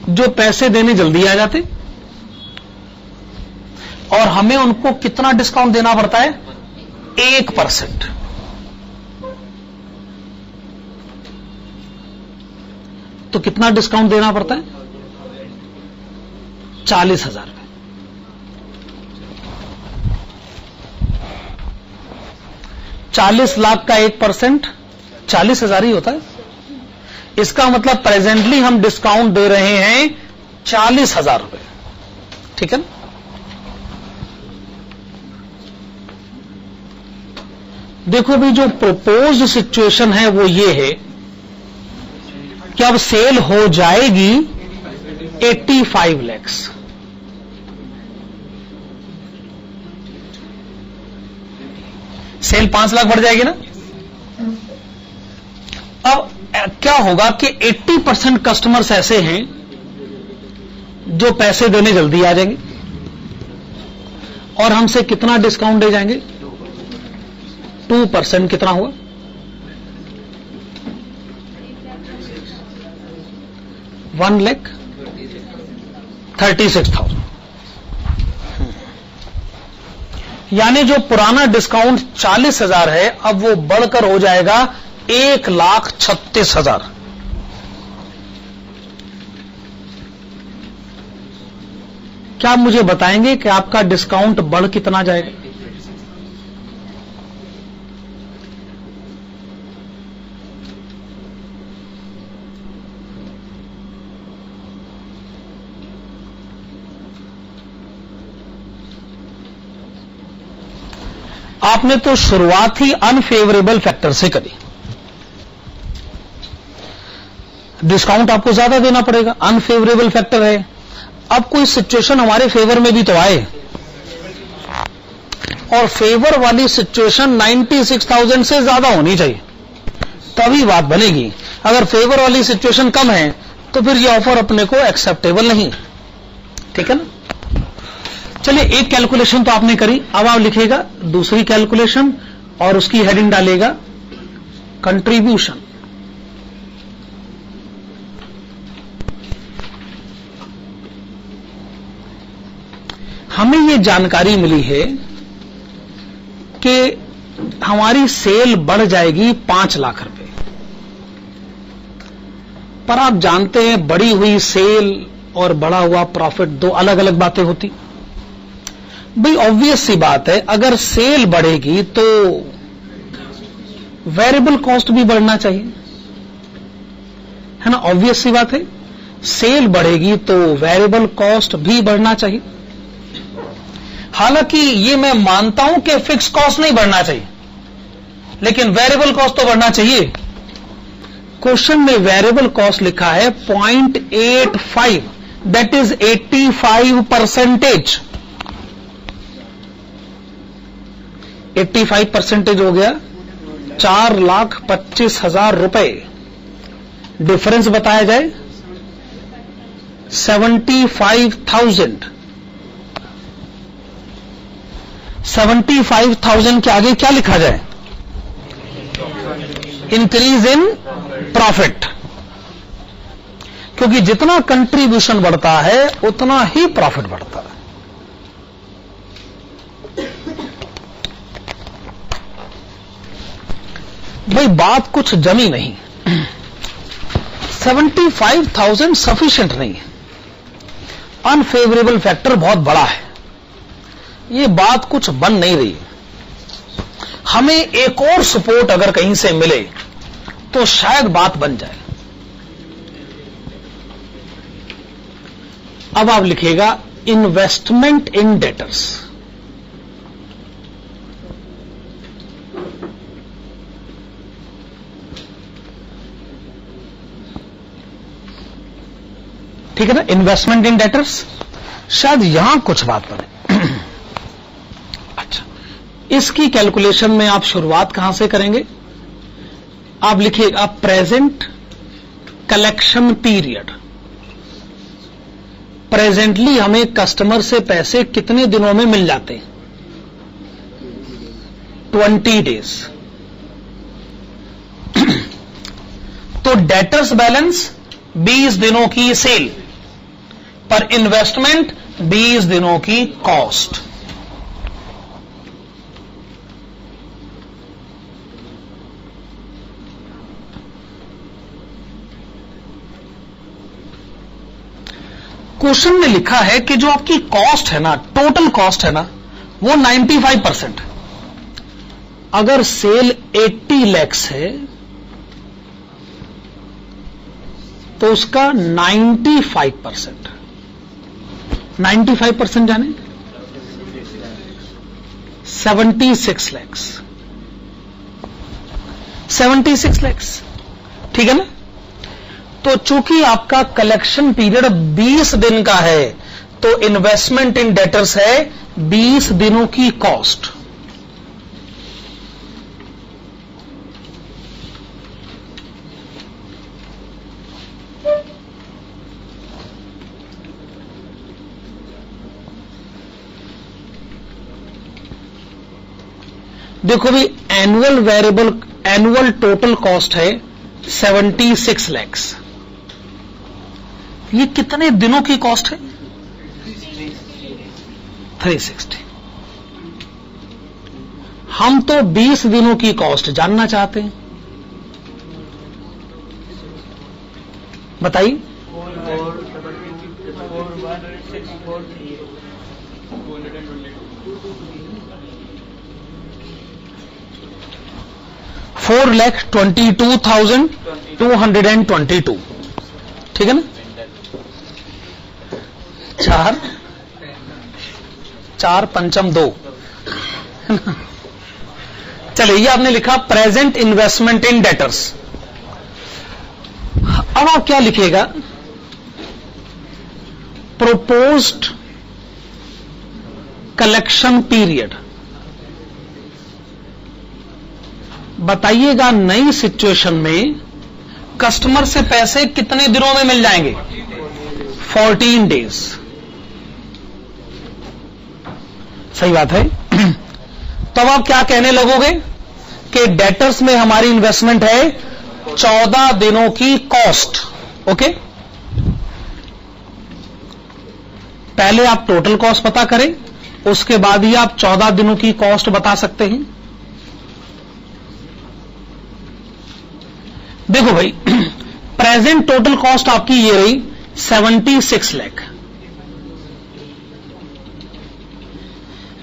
जो पैसे देने जल्दी आ जाते, और हमें उनको कितना डिस्काउंट देना पड़ता है? 1%। तो कितना डिस्काउंट देना पड़ता है? 40,000। 40 लाख का 1% 40,000 ही होता है। इसका मतलब प्रेजेंटली हम डिस्काउंट दे रहे हैं 40,000 रुपए, ठीक है ना? देखो भी जो प्रपोज्ड सिचुएशन है वो ये है कि अब सेल हो जाएगी 85 लाख। सेल 5 लाख बढ़ जाएगी ना। अब क्या होगा कि 80% कस्टमर्स ऐसे हैं जो पैसे देने जल्दी आ जाएंगे और हमसे कितना डिस्काउंट दे जाएंगे? 2%। कितना हुआ? 1,36,000। यानी जो पुराना डिस्काउंट 40,000 है अब वो बढ़कर हो जाएगा 1,36,000। क्या आप मुझे बताएंगे कि आपका डिस्काउंट बढ़ कितना जाएगा? आपने तो शुरुआत ही अनफेवरेबल फैक्टर से करी, डिस्काउंट आपको ज्यादा देना पड़ेगा, अनफेवरेबल फैक्टर है। अब कोई सिचुएशन हमारे फेवर में भी तो आए, और फेवर वाली सिचुएशन 96,000 से ज्यादा होनी चाहिए तभी बात बनेगी। अगर फेवर वाली सिचुएशन कम है तो फिर ये ऑफर अपने को एक्सेप्टेबल नहीं, ठीक है ना। चलिए, एक कैलकुलेशन तो आपने करी, अब आप लिखेगा दूसरी कैलकुलेशन और उसकी हेडिंग डालेगा कंट्रीब्यूशन। हमें यह जानकारी मिली है कि हमारी सेल बढ़ जाएगी 5 लाख रुपए, पर आप जानते हैं बढ़ी हुई सेल और बढ़ा हुआ प्रॉफिट दो अलग अलग बातें होती। भाई ऑब्वियस सी बात है, अगर सेल बढ़ेगी तो वेरिएबल कॉस्ट भी बढ़ना चाहिए, है ना। ऑब्वियस सी बात है, सेल बढ़ेगी तो वेरिएबल कॉस्ट भी बढ़ना चाहिए। हालांकि ये मैं मानता हूं कि फिक्स कॉस्ट नहीं बढ़ना चाहिए, लेकिन वेरिएबल कॉस्ट तो बढ़ना चाहिए। क्वेश्चन में वेरिएबल कॉस्ट लिखा है 0.85, दैट इज 85%। 85% हो गया 4,25,000 रुपए। डिफरेंस बताया जाए 75,000। 75,000 के आगे क्या लिखा जाए? इंक्रीज इन प्रॉफिट, क्योंकि जितना कंट्रीब्यूशन बढ़ता है उतना ही प्रॉफिट बढ़ता है। भाई बात कुछ जमी नहीं, 75,000 सफिशिएंट नहीं है, अनफेवरेबल फैक्टर बहुत बड़ा है, ये बात कुछ बन नहीं रही। हमें एक और सपोर्ट अगर कहीं से मिले तो शायद बात बन जाए। अब आप लिखिएगा इन्वेस्टमेंट इन डेटर्स। ठीक है ना, इन्वेस्टमेंट इन डेटर्स, शायद यहां कुछ बात बने। अच्छा, इसकी कैलकुलेशन में आप शुरुआत कहां से करेंगे? आप लिखिएगा प्रेजेंट कलेक्शन पीरियड। प्रेजेंटली हमें कस्टमर से पैसे कितने दिनों में मिल जाते हैं? 20 डेज। तो डेटर्स बैलेंस 20 दिनों की सेल पर इन्वेस्टमेंट 20 दिनों की कॉस्ट। क्वेश्चन में लिखा है कि जो आपकी कॉस्ट है ना, टोटल कॉस्ट है ना, वो 95%। अगर सेल 80 लाख है तो उसका 95%, 95% जाने 76 lakhs, 76 lakhs, ठीक है ना। तो चूंकि आपका कलेक्शन पीरियड 20 दिन का है, तो इन्वेस्टमेंट इन डेटर्स है 20 दिनों की कॉस्ट। देखो भी एनुअल टोटल कॉस्ट है 76 lakhs। ये कितने दिनों की कॉस्ट है? 360। हम तो 20 दिनों की कॉस्ट जानना चाहते हैं, बताइए। 4,22,222, ठीक है ना। चार पंचम 2, चलिए ये आपने लिखा प्रेजेंट इन्वेस्टमेंट इन डेटर्स। अब आप क्या लिखेगा? Proposed collection period. बताइएगा नई सिचुएशन में कस्टमर से पैसे कितने दिनों में मिल जाएंगे? 14 days। सही बात है। तब आप क्या कहने लगोगे कि डेटर्स में हमारी इन्वेस्टमेंट है 14 दिनों की कॉस्ट। ओके, पहले आप टोटल कॉस्ट पता करें, उसके बाद ही आप 14 दिनों की कॉस्ट बता सकते हैं। देखो भाई, प्रेजेंट टोटल कॉस्ट आपकी ये रही 76 लाख,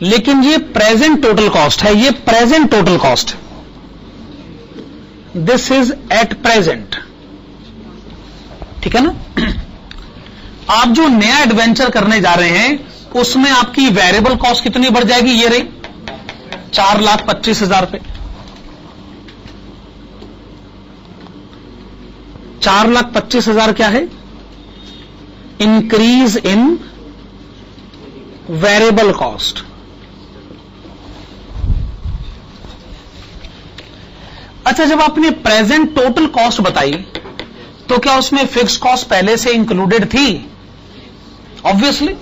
लेकिन ये प्रेजेंट टोटल कॉस्ट है, ये present total cost, this is at present, ठीक है ना। आप जो नया एडवेंचर करने जा रहे हैं उसमें आपकी वेरिएबल कॉस्ट कितनी बढ़ जाएगी? ये रही 4,25,000 रुपए। 4,25,000 क्या है? Increase in variable cost. अच्छा, जब आपने प्रेजेंट टोटल कॉस्ट बताई तो क्या उसमें फिक्स कॉस्ट पहले से इंक्लूडेड थी? ऑब्वियसली।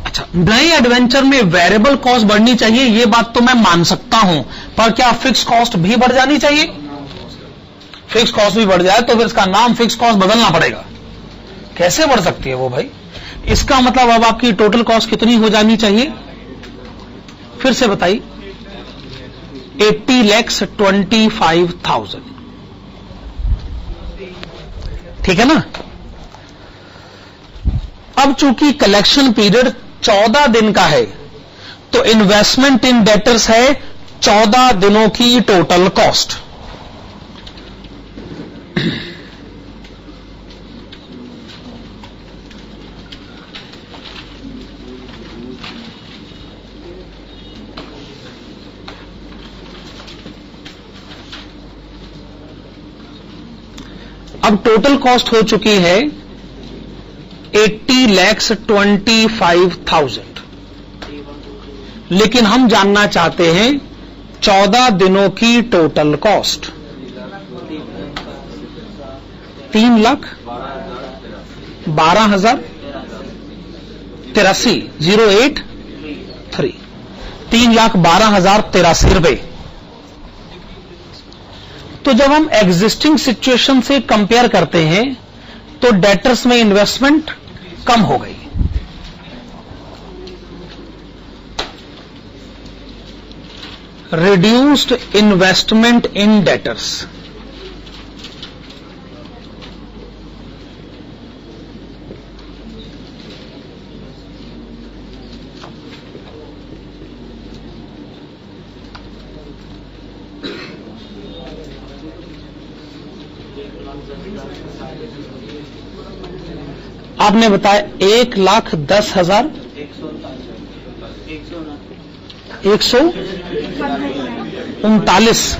अच्छा, नए एडवेंचर में वेरिएबल कॉस्ट बढ़नी चाहिए, यह बात तो मैं मान सकता हूं, पर क्या फिक्स कॉस्ट भी बढ़ जानी चाहिए? फिक्स कॉस्ट भी बढ़ जाए तो फिर इसका नाम फिक्स कॉस्ट बदलना पड़ेगा। कैसे बढ़ सकती है वो भाई? इसका मतलब अब आपकी टोटल कॉस्ट कितनी हो जानी चाहिए? फिर से बताइए। 80,25,000, ठीक है ना। अब चूंकि कलेक्शन पीरियड 14 दिन का है तो इन्वेस्टमेंट इन डेटर्स है 14 दिनों की टोटल कॉस्ट। अब टोटल कॉस्ट हो चुकी है 80,25,000, लेकिन हम जानना चाहते हैं 14 दिनों की टोटल कॉस्ट। 3,12,083, 083, 3,12,083 रुपए। तो जब हम एग्जिस्टिंग सिचुएशन से कंपेयर करते हैं तो डेटर्स में इन्वेस्टमेंट कम हो गई। Reduced investment in debtors. आपने बताया 1,10,000 139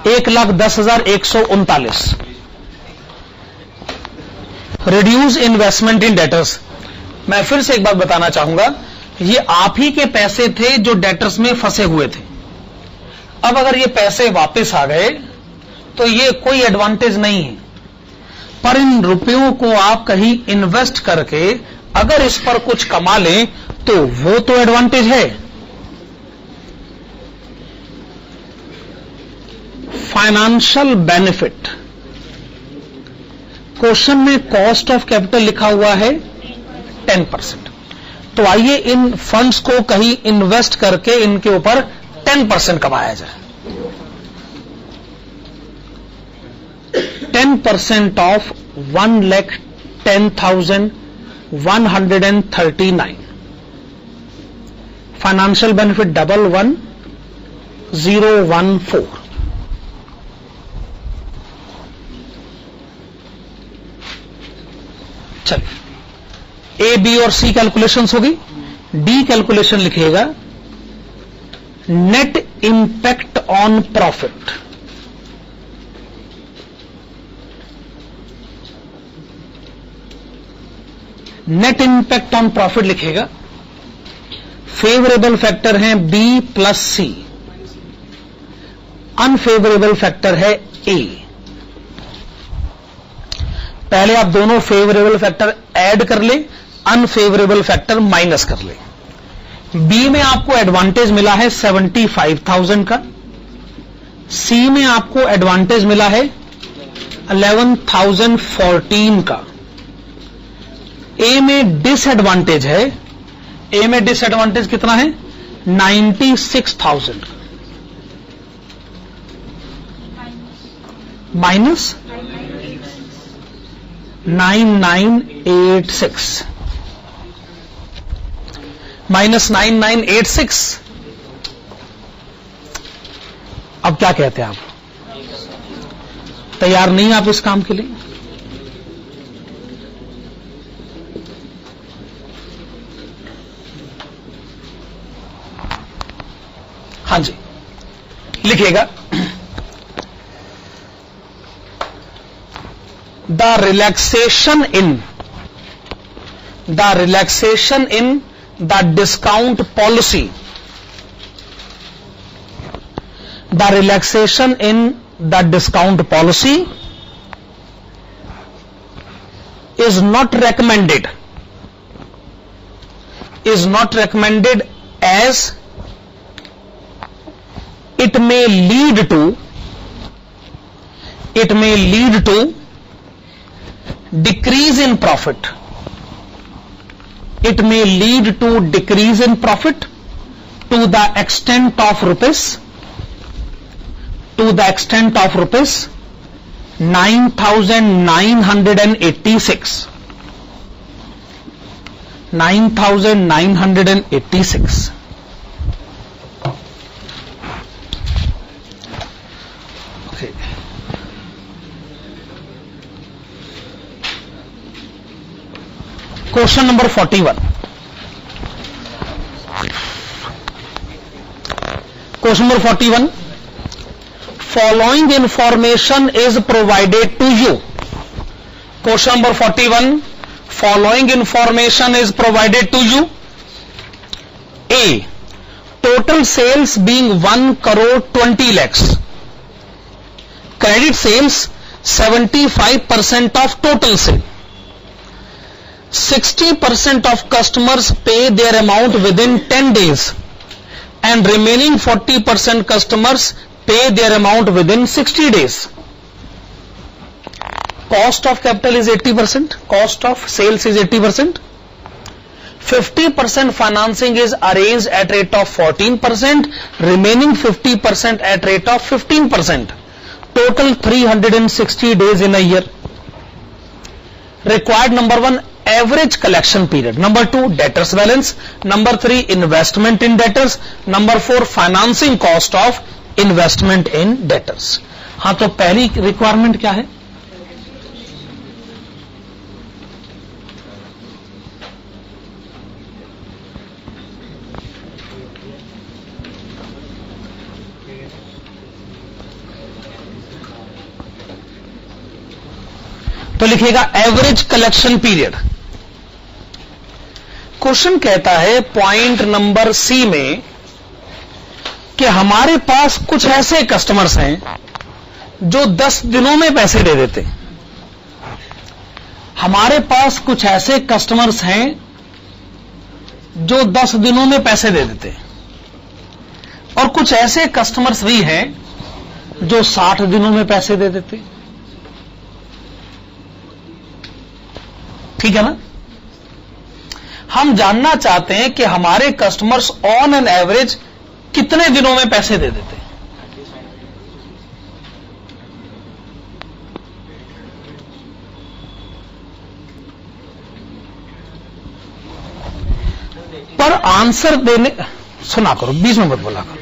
1,10,139 रिड्यूस इन्वेस्टमेंट इन डेटर्स। मैं फिर से एक बात बताना चाहूंगा, ये आप ही के पैसे थे जो डेटर्स में फंसे हुए थे। अब अगर ये पैसे वापस आ गए तो ये कोई एडवांटेज नहीं है, पर इन रुपयों को आप कहीं इन्वेस्ट करके अगर इस पर कुछ कमा लें तो वो तो एडवांटेज है। फाइनेंशियल बेनिफिट, क्वेश्चन में कॉस्ट ऑफ कैपिटल लिखा हुआ है 10%। तो आइए इन फंड्स को कहीं इन्वेस्ट करके इनके ऊपर 10% कमाया जाए। 10% ऑफ 1,10,139 फाइनेंशियल बेनिफिट 11,014। चलिए, ए बी और सी कैलकुलेशंस होगी। डी कैलकुलेशन लिखिएगा, net impact on profit. Net impact on profit लिखेगा। फेवरेबल फैक्टर है बी प्लस सी, अनफेवरेबल फैक्टर है ए। पहले आप दोनों फेवरेबल फैक्टर ऐड कर ले, अनफेवरेबल फैक्टर माइनस कर ले। बी में आपको एडवांटेज मिला है 75,000 का, सी में आपको एडवांटेज मिला है 11,014 का। ए में डिसएडवांटेज है, ए में डिसएडवांटेज कितना है 96,000 माइनस 9986 माइनस 9986। अब क्या कहते हैं आप, तैयार नहीं आप इस काम के लिए? हाँ जी, लिखिएगा, the relaxation in the discount policy, the relaxation in the discount policy is not recommended as it may lead to decrease in profit. It may lead to decrease in profit to the extent of rupees 9,986. 9,986. Okay. Question number 41. Question number 41. Following information is provided to you. Question number 41. Following information is provided to you. A. Total sales being 1,20 lakhs. Credit sales 75% of total sale. 60% of customers pay their amount within 10 days and remaining 40% customers pay their amount within 60 days. Cost of capital is 80%, cost of sales is 80%. 50% financing is arranged at rate of 14%, remaining 50% at rate of 15%. Total 360 days in a year. Required number 1, average collection period. Number 2, debtors balance. Number 3, investment in debtors. Number 4, financing cost of investment in debtors. हाँ, तो पहली requirement क्या है? तो लिखिएगा average collection period. Question कहता है point number C में कि हमारे पास कुछ ऐसे कस्टमर्स हैं जो 10 दिनों में पैसे दे देते। हमारे पास कुछ ऐसे कस्टमर्स हैं जो 10 दिनों में पैसे दे देते और कुछ ऐसे कस्टमर्स भी हैं जो 60 दिनों में पैसे दे देते। ठीक है ना? हम जानना चाहते हैं कि हमारे कस्टमर्स ऑन एन एवरेज कितने दिनों में पैसे दे देते हैं। पर आंसर देने, सुना करो, बीच में मत बोला करो।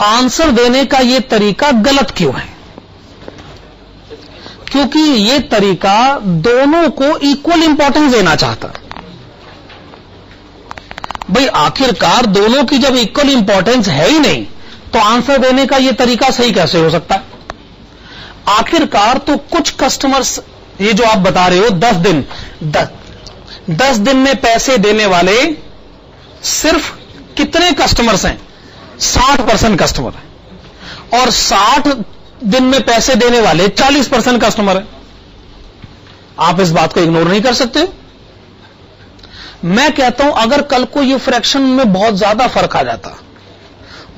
आंसर देने का यह तरीका गलत क्यों है? क्योंकि यह तरीका दोनों को इक्वल इंपॉर्टेंस देना चाहता। भाई आखिरकार दोनों की जब इक्वल इंपॉर्टेंस है ही नहीं तो आंसर देने का यह तरीका सही कैसे हो सकता है? आखिरकार तो कुछ कस्टमर्स, ये जो आप बता रहे हो 10 दिन में पैसे देने वाले सिर्फ कितने कस्टमर्स हैं? 60% कस्टमर है। और 60 दिन में पैसे देने वाले 40% कस्टमर है। आप इस बात को इग्नोर नहीं कर सकते। मैं कहता हूं अगर कल को ये फ्रैक्शन में बहुत ज्यादा फर्क आ जाता,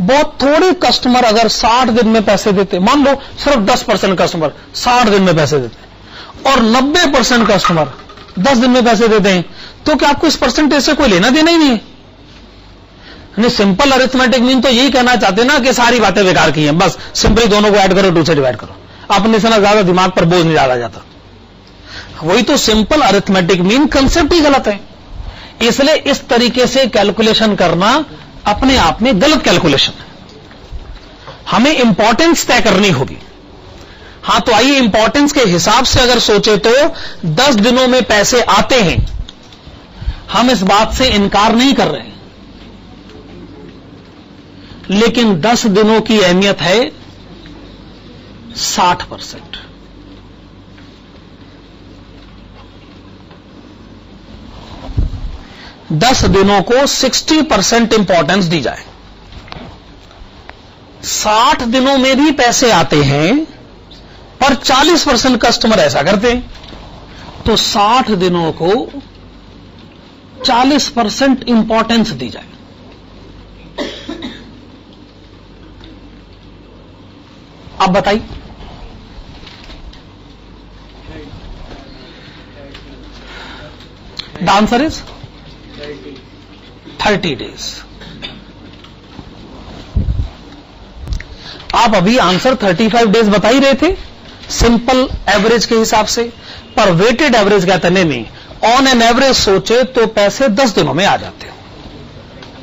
बहुत थोड़े कस्टमर अगर 60 दिन में पैसे देते, मान लो सिर्फ 10% कस्टमर 60 दिन में पैसे देते और 90% कस्टमर 10 दिन में पैसे देते हैं, तो क्या आपको इस परसेंटेज से कोई लेना देना ही नहीं है? सिंपल अरिथमेटिक मीन तो यही कहना चाहते ना कि सारी बातें बेकार की हैं, बस सिंपली दोनों को ऐड करो, 2 से डिवाइड करो, अपने से ना ज्यादा दिमाग पर बोझ नहीं डाला जाता। वही तो सिंपल अरिथमेटिक मीन, कंसेप्ट ही गलत है। इसलिए इस तरीके से कैलकुलेशन करना अपने आप में गलत कैलकुलेशन है। हमें इंपॉर्टेंस तय करनी होगी। हां तो आइए इंपॉर्टेंस के हिसाब से अगर सोचे तो 10 दिनों में पैसे आते हैं, हम इस बात से इनकार नहीं कर रहे हैं, लेकिन 10 दिनों की अहमियत है 60%। दस दिनों को 60% इंपॉर्टेंस दी जाए। 60 दिनों में भी पैसे आते हैं पर 40% कस्टमर ऐसा करते हैं, तो 60 दिनों को 40% इंपॉर्टेंस दी जाए। अब बताइए, द आंसर इज 30 डेज। आप अभी आंसर 35 डेज बता ही रहे थे सिंपल एवरेज के हिसाब से, पर वेटेड एवरेज कहते नहीं, ऑन एन एवरेज सोचे तो पैसे 10 दिनों में आ जाते हो,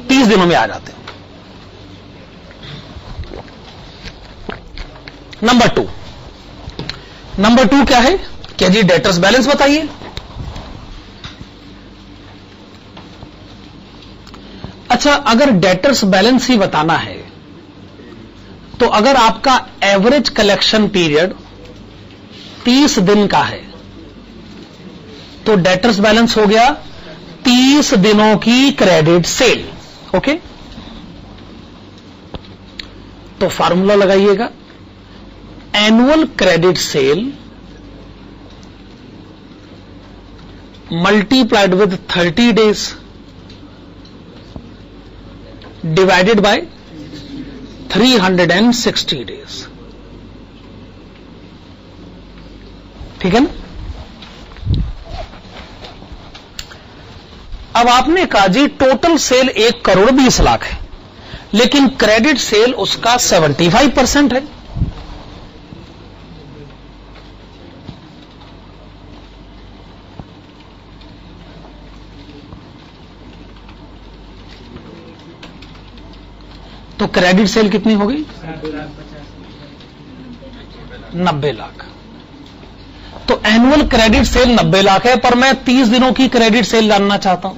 30 दिनों में आ जाते हो। नंबर टू क्या है? क्या जी डेटर्स बैलेंस बताइए। अच्छा, अगर डेटर्स बैलेंस ही बताना है तो अगर आपका एवरेज कलेक्शन पीरियड 30 दिन का है तो डेटर्स बैलेंस हो गया 30 दिनों की क्रेडिट सेल। ओके, तो फार्मूला लगाइएगा, annual credit sale multiplied with 30 days divided by 360 days. ठीक है ना? अब आपने कहा जी टोटल सेल 1,20,00,000 है, लेकिन क्रेडिट सेल उसका 75% है। तो क्रेडिट सेल कितनी हो गई? 90 लाख। तो एनुअल क्रेडिट सेल 90 लाख है, पर मैं 30 दिनों की क्रेडिट सेल जानना चाहता हूं।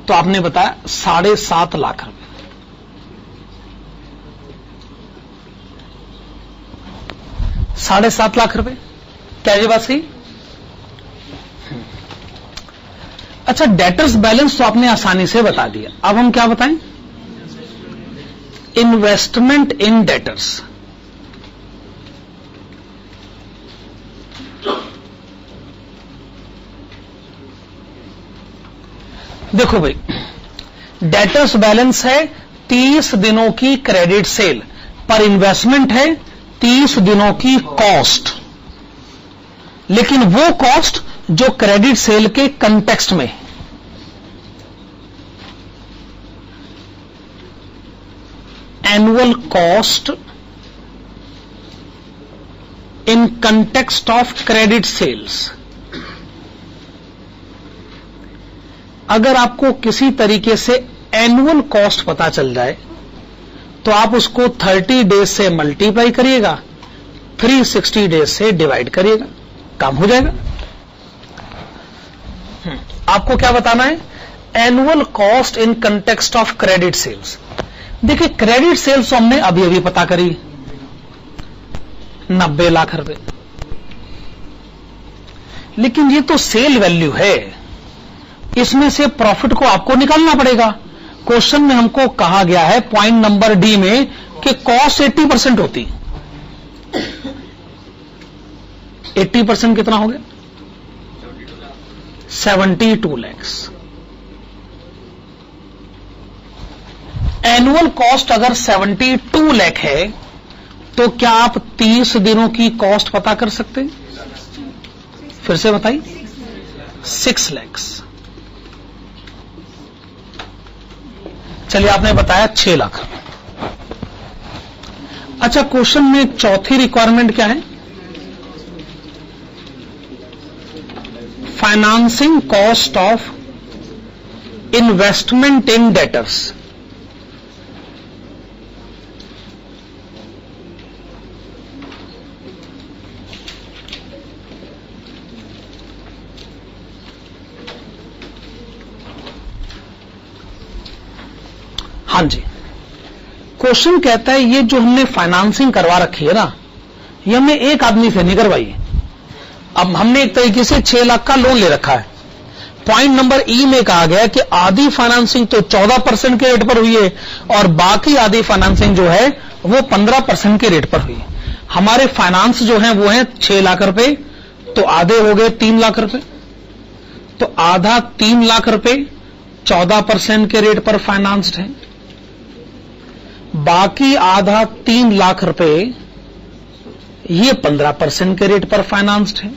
तो आपने बताया 7.5 लाख रुपए। 7.5 लाख रुपए। क्या ये बात सही? अच्छा, डेटर्स बैलेंस तो आपने आसानी से बता दिया। अब हम क्या बताएं? Investment in debtors. देखो भाई, डेटर्स बैलेंस है 30 दिनों की क्रेडिट सेल, पर इन्वेस्टमेंट है 30 दिनों की कॉस्ट, लेकिन वो कॉस्ट जो क्रेडिट सेल के कंटेक्स्ट में। Annual cost in context of credit sales. अगर आपको किसी तरीके से एनुअल कॉस्ट पता चल जाए तो आप उसको 30 डेज से मल्टीप्लाई करिएगा, 360 डेज से डिवाइड करिएगा, काम हो जाएगा। आपको क्या बताना है? Annual cost in context of credit sales. देखिए, क्रेडिट सेल्स हमने अभी अभी पता करी 90 लाख रुपए, लेकिन ये तो सेल वैल्यू है, इसमें से प्रॉफिट को आपको निकालना पड़ेगा। क्वेश्चन में हमको कहा गया है पॉइंट नंबर डी में कि कॉस्ट 80% होती। 80% कितना हो गया? 72 लाख। एनुअल कॉस्ट अगर 72 लाख है तो क्या आप 30 दिनों की कॉस्ट पता कर सकते हैं? फिर से बताइए। 6 लाख। चलिए, आपने बताया 6 लाख। अच्छा, क्वेश्चन में चौथी रिक्वायरमेंट क्या है? Financing cost of investment in debtors. हाँ जी, क्वेश्चन कहता है ये जो हमने फाइनेंसिंग करवा रखी है ना, ये हमने एक आदमी से नहीं करवाई। अब हमने एक तरीके से 6 लाख का लोन ले रखा है। पॉइंट नंबर ई में कहा गया कि आधी फाइनेंसिंग तो 14% के रेट पर हुई है और बाकी आधी फाइनेंसिंग जो है वो 15% के रेट पर हुई है। हमारे फाइनेंस जो है वो है 6 लाख रुपए, तो आधे हो गए 3 लाख रुपए, तो आधा 3 लाख रुपए 14% के रेट पर फाइनेंस्ड है, बाकी आधा 3 लाख रुपए ये 15% के रेट पर फाइनेंस्ड है।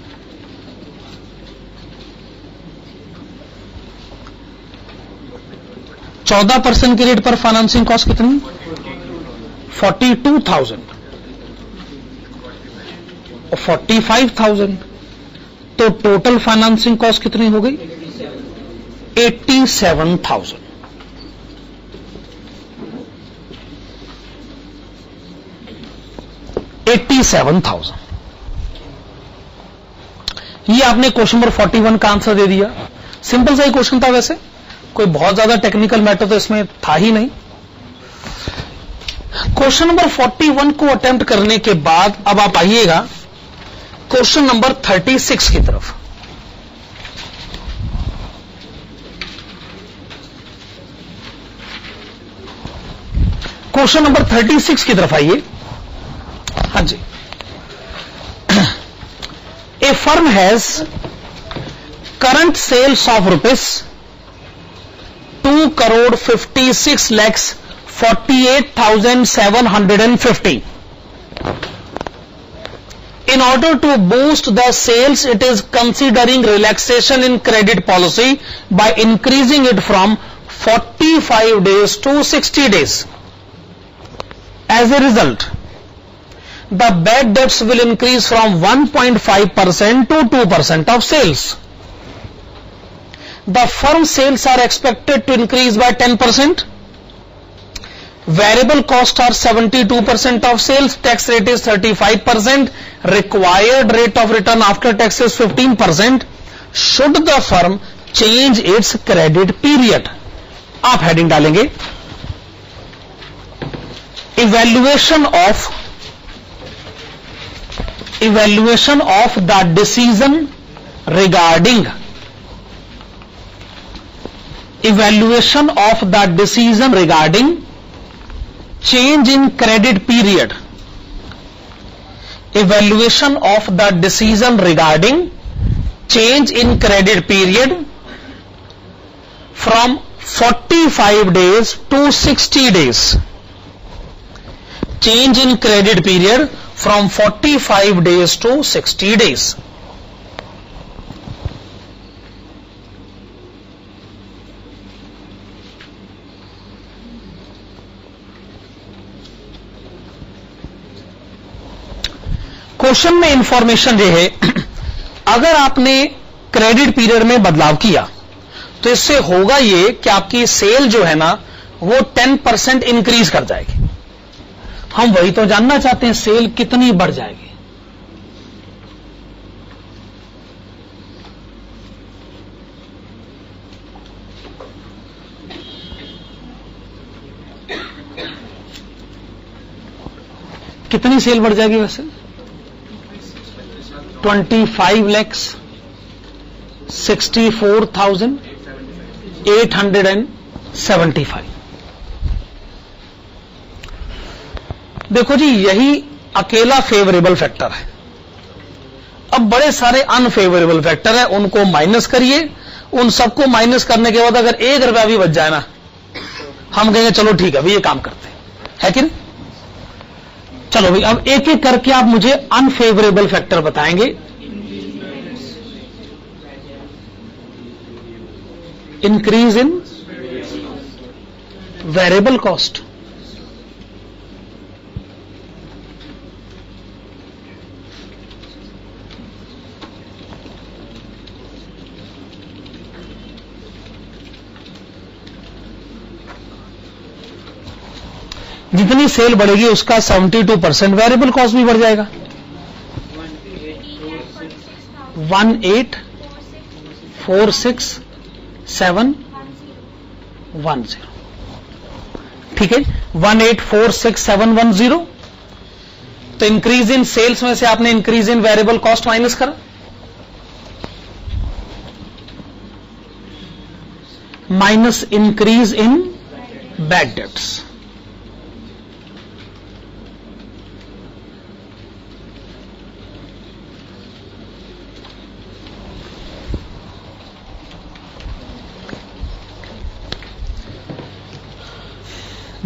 चौदह % के रेट पर फाइनेंसिंग कॉस्ट कितनी? 42,000 और 45,000, तो टोटल फाइनेंसिंग कॉस्ट कितनी हो गई? 87,000। ये आपने क्वेश्चन नंबर 41 का आंसर दे दिया। सिंपल सा ही क्वेश्चन था, वैसे कोई बहुत ज्यादा टेक्निकल मैटर तो इसमें था ही नहीं। क्वेश्चन नंबर 41 को अटेम्प्ट करने के बाद अब आप आइएगा क्वेश्चन नंबर 36 की तरफ। क्वेश्चन नंबर 36 की तरफ आइए। हाँ जी, a firm has current sales of rupees 2,56,48,750. In order to boost the sales, it is considering relaxation in credit policy by increasing it from 45 days to 60 days. As a result, the bad debts will increase from 1.5% to 2% of sales. The firm sales are expected to increase by 10%. Variable costs are 72% of sales. Tax rate is 35%. Required rate of return after tax is 15%. Should the firm change its credit period? आप heading डालेंगे evaluation of evaluation of the decision regarding change in credit period, evaluation of the decision regarding change in credit period from 45 days to 60 days, change in credit period from 45 days to 60 days. Question में information ये है, अगर आपने credit period में बदलाव किया तो इससे होगा ये कि आपकी सेल जो है ना वो 10% इंक्रीज कर जाएगी। हम वही तो जानना चाहते हैं, सेल कितनी बढ़ जाएगी। कितनी सेल बढ़ जाएगी वैसे? 25 lakhs 64,875। देखो जी, यही अकेला फेवरेबल फैक्टर है। अब बड़े सारे अनफेवरेबल फैक्टर है, उनको माइनस करिए। उन सबको माइनस करने के बाद अगर 1 रुपया भी बच जाए ना, हम कहेंगे चलो ठीक है भाई ये काम करते हैं, कि नहीं? चलो भाई, अब एक एक करके आप मुझे अनफेवरेबल फैक्टर बताएंगे। इंक्रीज इन वेरिएबल कॉस्ट, जितनी सेल बढ़ेगी उसका 72% वेरिएबल कॉस्ट भी बढ़ जाएगा। 1846710, ठीक है, 1846710। तो इंक्रीज इन सेल्स में से आपने increase in variable cost minus करा, minus increase in bad debts.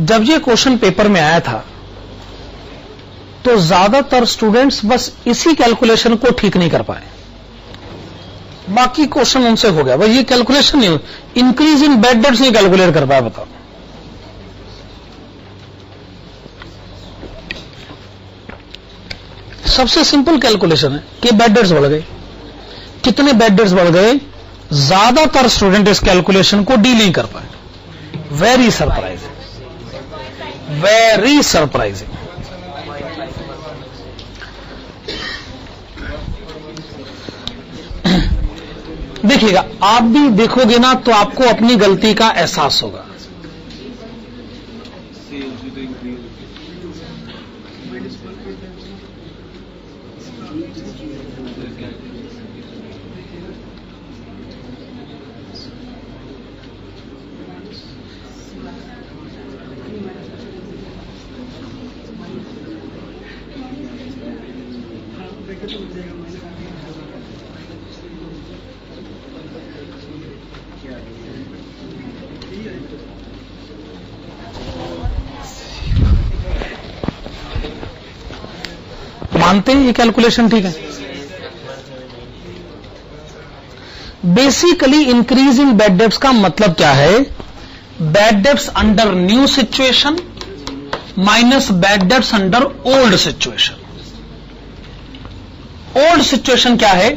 जब ये क्वेश्चन पेपर में आया था तो ज्यादातर स्टूडेंट्स बस इसी कैलकुलेशन को ठीक नहीं कर पाए, बाकी क्वेश्चन उनसे हो गया। भाई ये कैलकुलेशन नहीं, इंक्रीज इन बैड डेट्स नहीं कैलकुलेट कर पाया। बताओ, सबसे सिंपल कैलकुलेशन है कि बैड डेट्स बढ़ गए। कितने बैड डेट्स बढ़ गए? ज्यादातर स्टूडेंट इस कैलकुलेशन को डील नहीं कर पाए। Very surprising, very surprising. देखिएगा, आप भी देखोगे ना तो आपको अपनी गलती का एहसास होगा। मानते हैं ये कैलकुलेशन ठीक है? Basically increase in bad dates का मतलब क्या है? Bad debts under new situation minus bad debts under old situation. Old situation क्या है?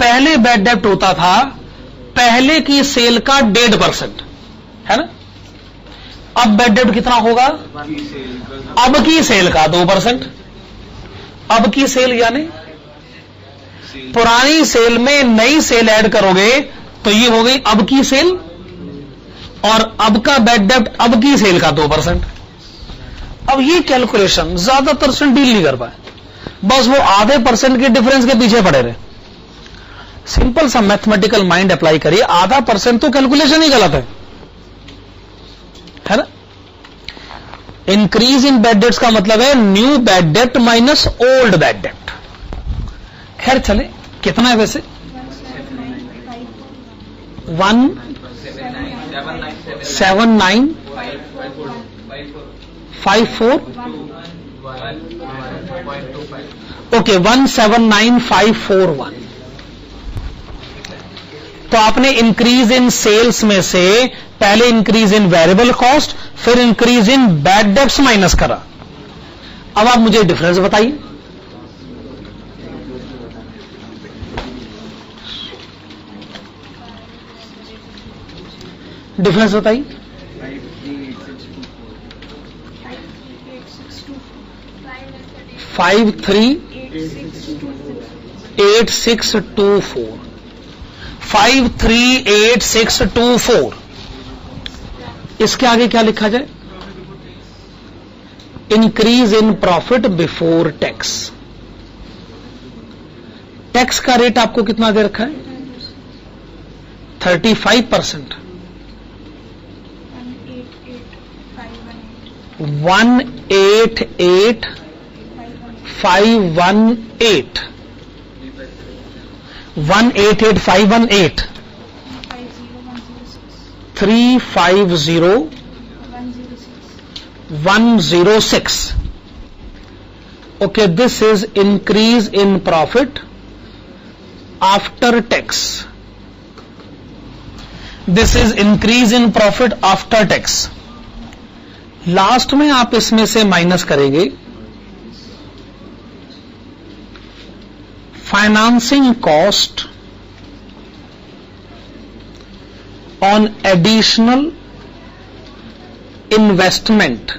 पहले बैड डेट होता था पहले की सेल का 1.5%, है ना? अब बैड डेट कितना होगा? अब की सेल का 2%। अब की सेल यानी पुरानी सेल में नई सेल ऐड करोगे तो ये हो गई अब की सेल, और अब का बैड डेट अब की सेल का 2%। अब ये कैलकुलेशन ज्यादातर से डील नहीं कर पाए। बस वो आधे % के डिफरेंस के पीछे पड़े रहे। सिंपल सा मैथमेटिकल माइंड अप्लाई करिए, आधा % तो कैलकुलेशन ही गलत है ना। इंक्रीज इन बैड डेट्स का मतलब है new bad debt minus old bad debt. खैर चले, कितना है वैसे? 17954 ओके 179541। तो आपने इंक्रीज इन सेल्स में से पहले इंक्रीज इन वेरिएबल कॉस्ट, फिर increase in bad dates minus करा। अब आप मुझे डिफरेंस बताइए। डिफरेंस बताइए। 538624 538624। इसके आगे क्या लिखा जाए? Increase in profit before tax. Tax का रेट आपको कितना दे रखा है? 35%। 188518 188518 350106। Okay, this is increase in profit after tax. This is increase in profit after tax. Last में आप इसमें से माइनस करेंगे financing cost on additional investment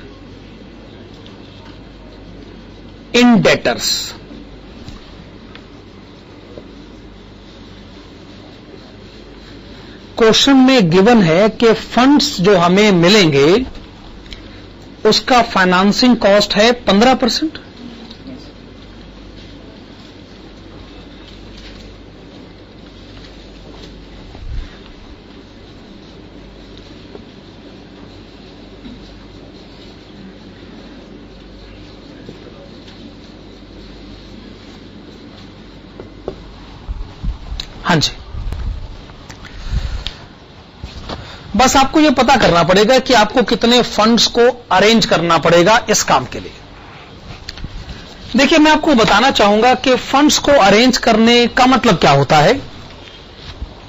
in debtors. Question में गिवन है कि फंड्स जो हमें मिलेंगे उसका फाइनेंसिंग कॉस्ट है 15%। हाँ जी, बस आपको यह पता करना पड़ेगा कि आपको कितने फंड्स को अरेंज करना पड़ेगा इस काम के लिए। देखिए, मैं आपको बताना चाहूंगा कि फंड्स को अरेंज करने का मतलब क्या होता है।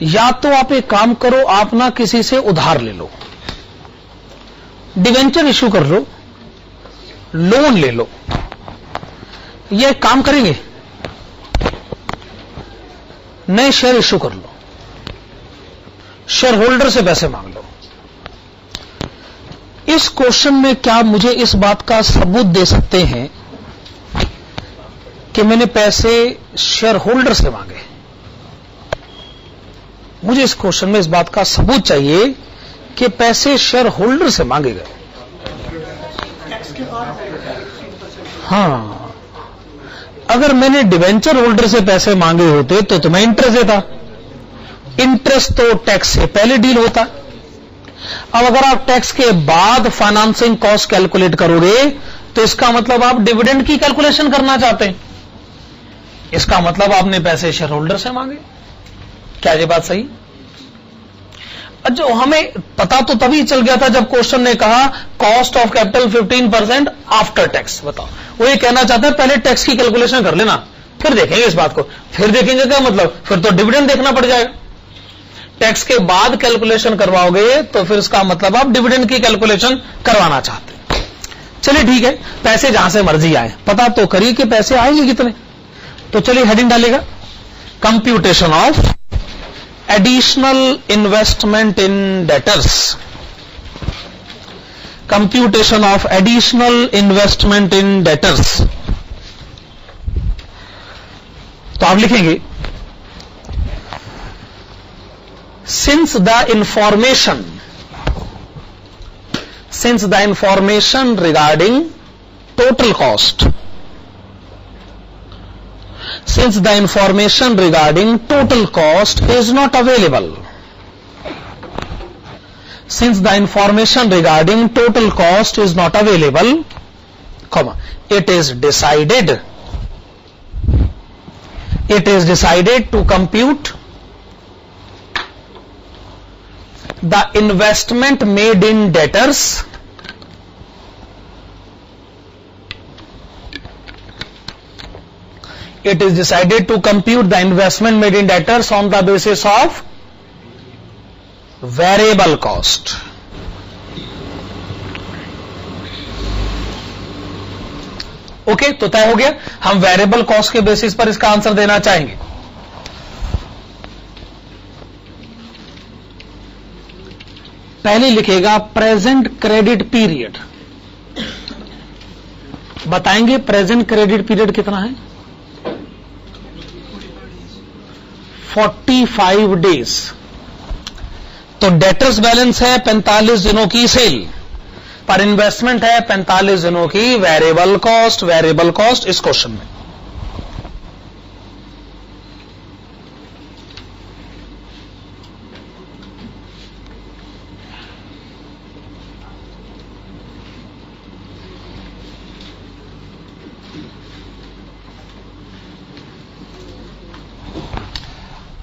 या तो आप एक काम करो, आप ना किसी से उधार ले लो, डिवेंचर इश्यू कर लो, लोन ले लो। यह काम करेंगे, नए शेयर इश्यू कर लो, शेयर होल्डर से पैसे मांग लो। इस क्वेश्चन में क्या मुझे इस बात का सबूत दे सकते हैं कि मैंने पैसे शेयर होल्डर से मांगे? मुझे इस क्वेश्चन में इस बात का सबूत चाहिए कि पैसे शेयर होल्डर से मांगे गए। हाँ, अगर मैंने डिवेंचर होल्डर से पैसे मांगे होते तो तुम्हें इंटरेस्ट देता। इंटरेस्ट तो टैक्स से पहले डील होता। अब अगर आप टैक्स के बाद फाइनेंसिंग कॉस्ट कैलकुलेट करोगे तो इसका मतलब आप डिविडेंड की कैलकुलेशन करना चाहते हैं। इसका मतलब आपने पैसे शेयर होल्डर से मांगे। क्या ये बात सही? जो हमें पता तो तभी चल गया था जब क्वेश्चन ने कहा cost of capital 15% after tax. बताओ, वो ये कहना चाहते हैं पहले टैक्स की कैलकुलेशन कर लेना, फिर देखेंगे इस बात को। फिर देखेंगे क्या मतलब? फिर तो डिविडेंड देखना पड़ जाएगा। टैक्स के बाद कैलकुलेशन करवाओगे तो फिर इसका मतलब आप डिविडेंड की कैलकुलेशन करवाना चाहते हैं। चलिए ठीक है, पैसे जहां से मर्जी आए, पता तो करिए कि पैसे आएंगे कितने। तो चलिए हेडिंग डालेगा, computation of additional investment in debtors. Computation of additional investment in debtors. तो आप लिखेंगे since the information regarding total cost since the information regarding total cost is not available. Since the information regarding total cost is not available, comma, it is decided to compute the investment made in debtors it is decided to compute the investment made in debtors on the basis of variable cost. Okay, तो तय हो गया, हम variable cost के basis पर इसका answer देना चाहेंगे। पहले लिखेगा प्रेजेंट क्रेडिट पीरियड, बताएंगे प्रेजेंट क्रेडिट पीरियड कितना है, 45 डेज। तो डेटर्स बैलेंस है 45 दिनों की सेल, पर इन्वेस्टमेंट है 45 दिनों की वेरिएबल कॉस्ट इस क्वेश्चन में।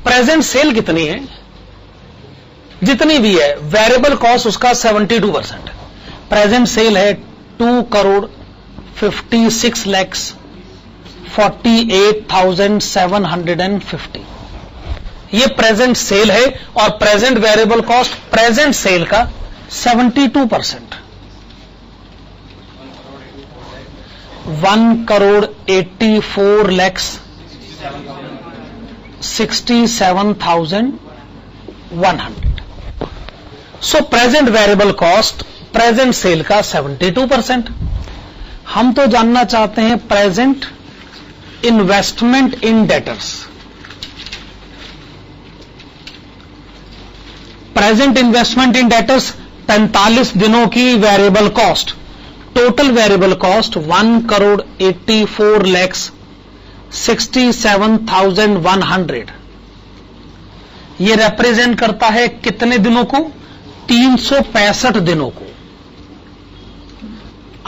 प्रेजेंट सेल कितनी है, जितनी भी है, वेरिएबल कॉस्ट उसका 72%। प्रेजेंट सेल है 2,56,48,750। ये प्रेजेंट सेल है और present variable cost present sale का 72%। 1,84,67,100। So present variable cost present sale का 72%। हम तो जानना चाहते हैं present investment in debtors. Present investment in debtors 45 दिनों की variable cost, total variable cost 1,84,67,100। ये रिप्रेजेंट करता है कितने दिनों को, 365 दिनों को।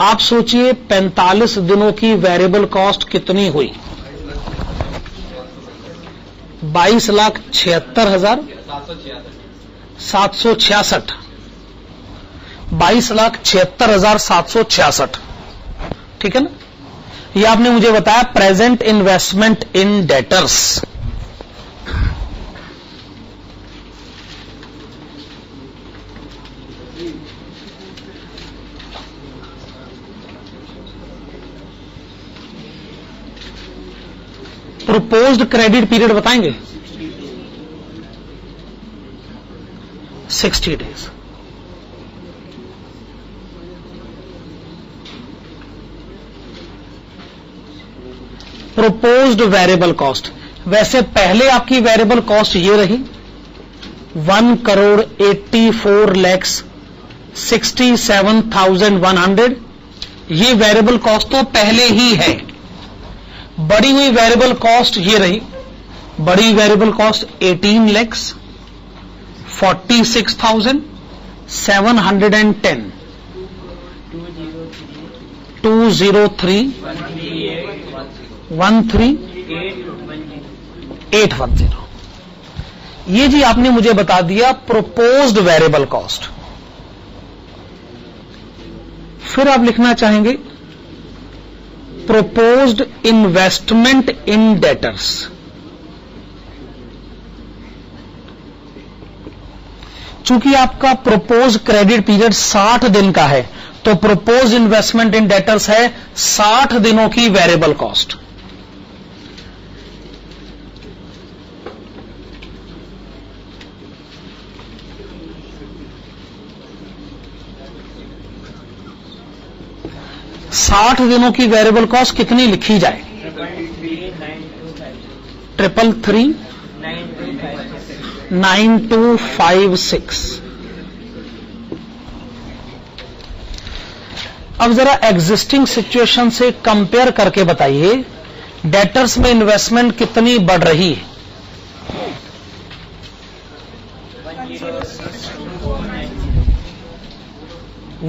आप सोचिए 45 दिनों की वेरिएबल कॉस्ट कितनी हुई, 22,76,766। 22,76,766, ठीक है ना। ये आपने मुझे बताया present investment in debtors. Proposed credit period बताएंगे, 60 डेज। प्रोपोज्ड वेरिएबल कॉस्ट, वैसे पहले आपकी वेरिएबल कॉस्ट ये रही 1,84,67,100। ये वेरिएबल कॉस्ट तो पहले ही है। बढ़ी हुई वेरिएबल कॉस्ट ये रही, बड़ी वेरिएबल कॉस्ट 18,46,710। 203,13,810। ये जी आपने मुझे बता दिया प्रोपोज्ड वेरिएबल कॉस्ट। फिर आप लिखना चाहेंगे प्रोपोज्ड इन्वेस्टमेंट इन डेटर्स। चूंकि आपका प्रोपोज क्रेडिट पीरियड 60 दिन का है, तो प्रोपोज इन्वेस्टमेंट इन डेटर्स है 60 दिनों की वेरिएबल कॉस्ट। साठ दिनों की वेरिएबल कॉस्ट कितनी लिखी जाए, 333,9256। अब जरा एग्जिस्टिंग सिचुएशन से कंपेयर करके बताइए डेटर्स में इन्वेस्टमेंट कितनी बढ़ रही है?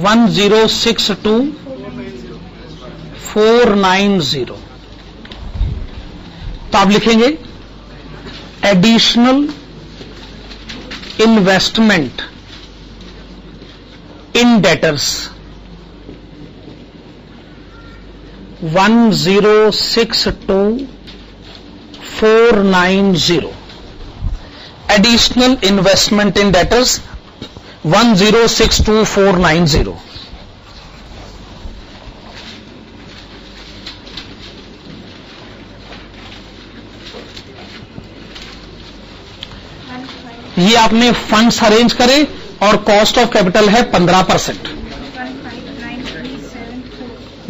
1062,490। तो आप लिखेंगे additional investment in debtors 1062,490। Additional investment in debtors 1062,490। ये आपने फंड्स अरेंज करे और कॉस्ट ऑफ कैपिटल है 15%।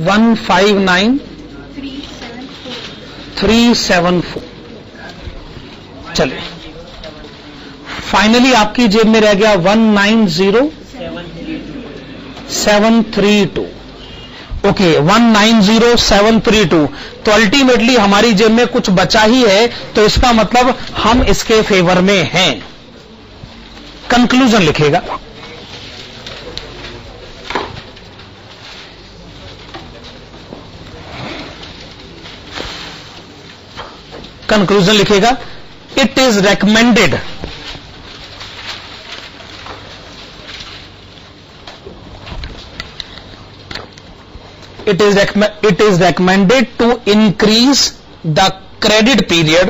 159,374। चलिए फाइनली आपकी जेब में रह गया 190,732। ओके 190,732। तो अल्टीमेटली हमारी जेब में कुछ बचा ही है, तो इसका मतलब हम इसके फेवर में हैं। कंक्लूजन लिखेगा, कंक्लूजन लिखेगा it is recommended it is recommended to increase the credit period.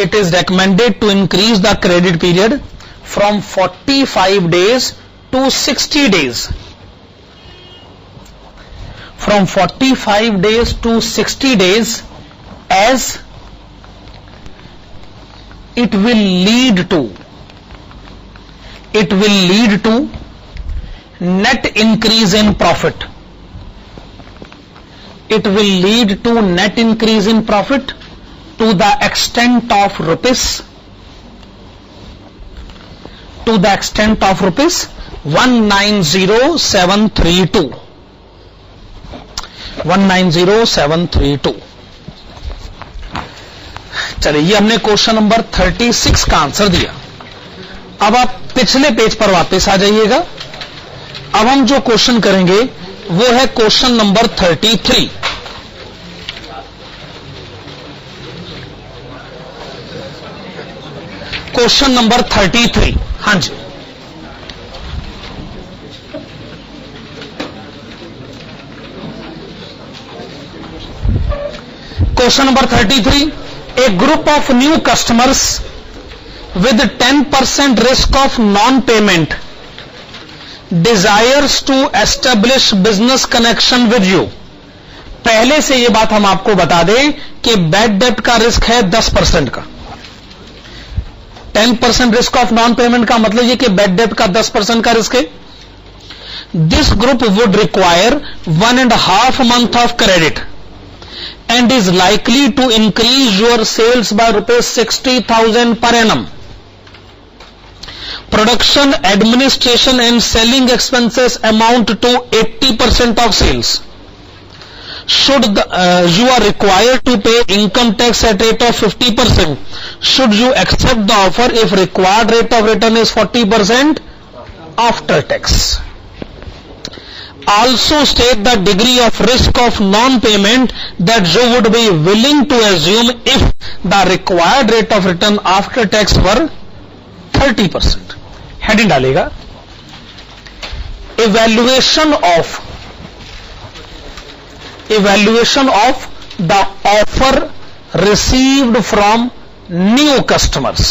It is recommended to increase the credit period from 45 days to 60 days. From 45 days to 60 days, as it will lead to net increase in profit. It will lead to net increase in profit to the extent of rupees 190,732. 190,732। चलिए ये हमने question number 36 का answer दिया। अब आप पिछले page पर वापस आ जाइएगा। अब हम जो क्वेश्चन करेंगे वो है क्वेश्चन नंबर 33। क्वेश्चन नंबर 33, हाँ जी। Question number 33, a group of new customers with 10% risk of non payment desires to establish business connection with you। पहले से यह बात हम आपको बता दें कि बैड डेब्ट का रिस्क है 10% का। 10% रिस्क ऑफ नॉन पेमेंट का मतलब यह कि बैड डेब्ट का 10% का रिस्क है। This group would require 1.5 month of credit and is likely to increase your sales by ₹60,000 per annum. Production, administration and selling expenses amount to 80% of sales. You are required to pay income tax at rate of 50%. Should you accept the offer if required rate of return is 40% after tax? Also state the degree of risk of non-payment that you would be willing to assume if the required rate of return after tax were 30%. Heading डालेगा evaluation of the offer received from new customers.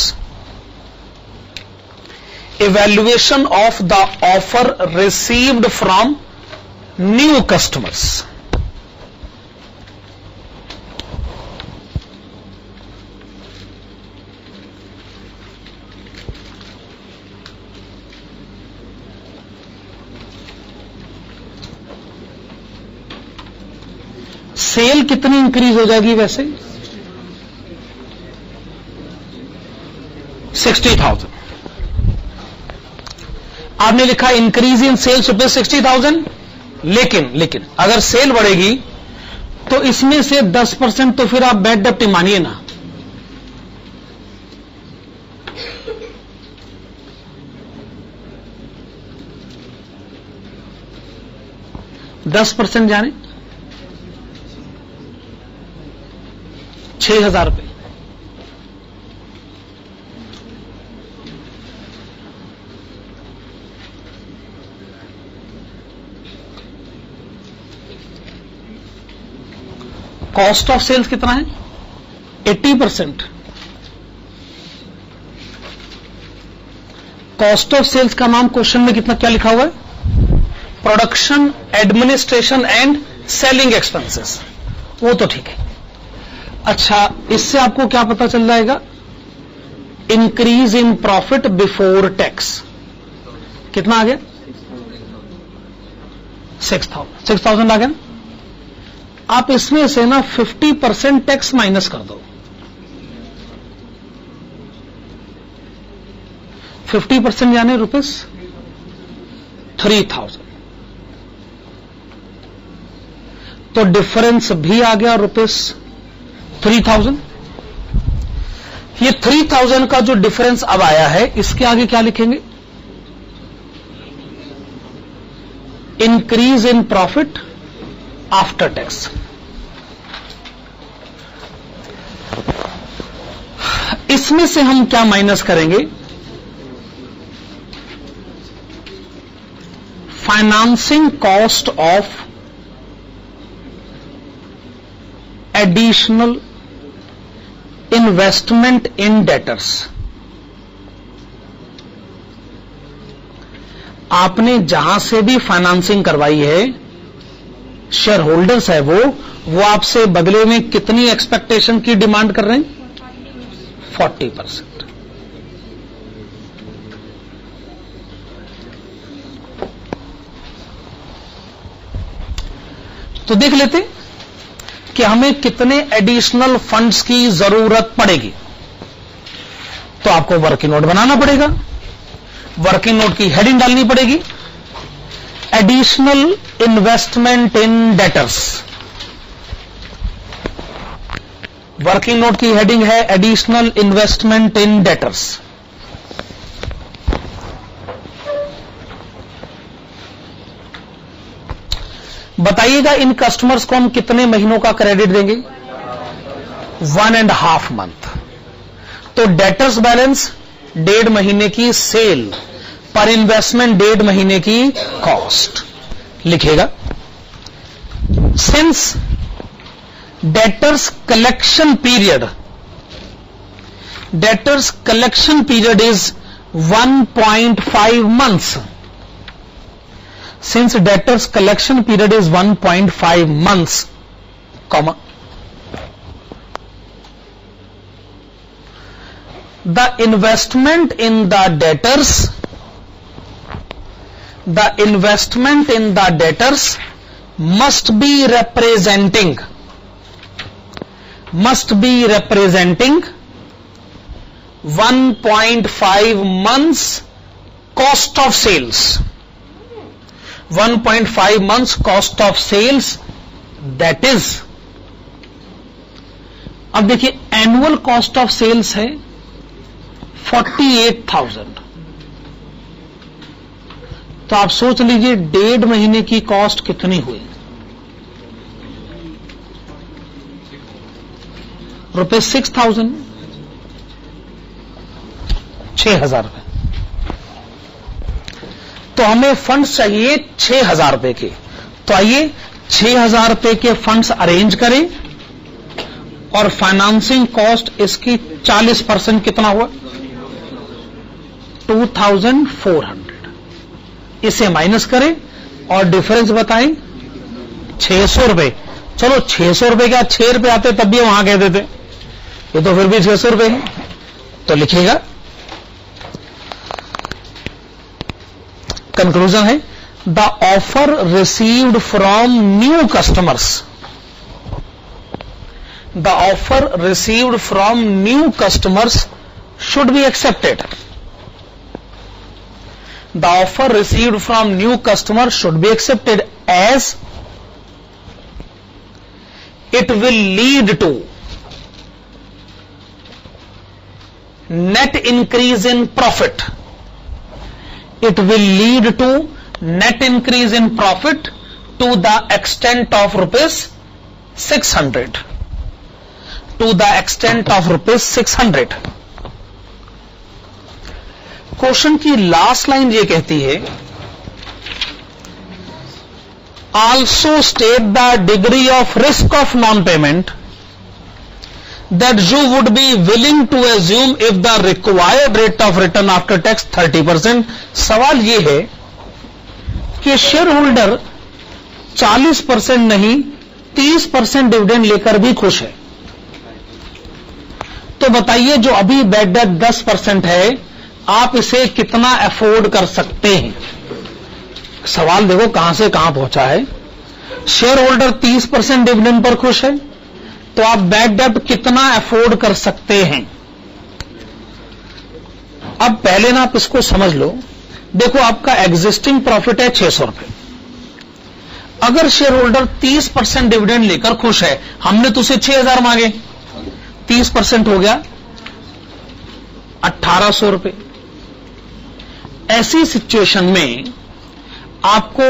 Evaluation of the offer received from new customers. Sale कितनी increase हो जाएगी वैसे? 60,000। आपने लिखा increase in sales ₹60,000, लेकिन अगर cell बढ़ेगी तो इसमें से 10% तो फिर आप बैड डेप्ट मानिए ना। %10 जाने 6,000 रुपए। कॉस्ट ऑफ सेल्स कितना है? 80%। कॉस्ट ऑफ सेल्स का नाम क्वेश्चन में कितना क्या लिखा हुआ है? Production, administration and selling expenses. वो तो ठीक है। अच्छा, इससे आपको क्या पता चल जाएगा? Increase in profit before tax कितना आ गया? 6,000 आ गया। आप इसमें से ना 50% टैक्स माइनस कर दो। 50% यानी ₹3,000। तो डिफरेंस भी आ गया ₹3,000। ये 3,000 का जो डिफरेंस अब आया है, इसके आगे क्या लिखेंगे? Increase in profit after tax. इसमें से हम क्या माइनस करेंगे? Financing cost of additional investment in debtors. आपने जहां से भी फाइनेंसिंग करवाई है, शेयर होल्डर्स है वो आपसे बदले में कितनी एक्सपेक्टेशन की डिमांड कर रहे हैं? 40%। तो देख लेते कि हमें कितने एडिशनल फंड्स की जरूरत पड़ेगी। तो आपको वर्किंग नोट बनाना पड़ेगा। वर्किंग नोट की हेडिंग डालनी पड़ेगी, additional investment in debtors. Working note की हेडिंग है एडिशनल इन्वेस्टमेंट इन डेटर्स। बताइएगा इन कस्टमर्स को हम कितने महीनों का क्रेडिट देंगे? 1.5 मंथ। तो डेटर्स बैलेंस 1.5 महीने की सेल पर इन्वेस्टमेंट 1.5 महीने की कॉस्ट लिखेगा। Since debtors collection period is 1.5 months. Since debtors collection period is 1.5 months, comma, the investment in the debtors must be representing 1.5 months cost of sales. 1.5 months cost of sales, that is, अब देखिए annual cost of sales है 48,000। तो आप सोच लीजिए 1.5 महीने की cost कितनी हुई? ₹6,000, 6,000 रुपए। तो हमें फंड्स चाहिए 6,000 रुपए के। तो आइए 6,000 रुपए के फंड्स अरेंज करें और फाइनेंसिंग कॉस्ट इसकी 40% कितना हुआ? 2,400। इसे माइनस करें और डिफरेंस बताएं 600 रुपए। चलो 600 रुपए क्या 6 रुपए आते तब भी वहां कह देते, ये तो फिर भी 600 रुपए है। तो लिखिएगा कंक्लूजन है the offer received from new customers, the offer received from new customers should be accepted, the offer received from new customer should be accepted as it will lead to net increase in profit. It will lead to net increase in profit to the extent of rupees 600. To the extent of rupees 600. Question की last line ये कहती है, also state the degree of risk of non-payment that you would be willing to assume if the required rate of return after tax 30%. सवाल ये है कि share holder 40% नहीं 30% dividend लेकर भी खुश है, तो बताइए जो अभी बैड डेट 10% है, आप इसे कितना अफोर्ड कर सकते हैं? सवाल देखो कहां से कहां पहुंचा है। शेयर होल्डर 30% डिविडेंड पर खुश है, तो आप बैड डेट कितना अफोर्ड कर सकते हैं? अब पहले ना आप इसको समझ लो। देखो आपका एग्जिस्टिंग प्रॉफिट है 600 रुपए। अगर शेयर होल्डर 30% डिविडेंड लेकर खुश है, हमने तो उसे 6000 मांगे, 30% हो गया 1800 रुपए। ऐसी सिचुएशन में आपको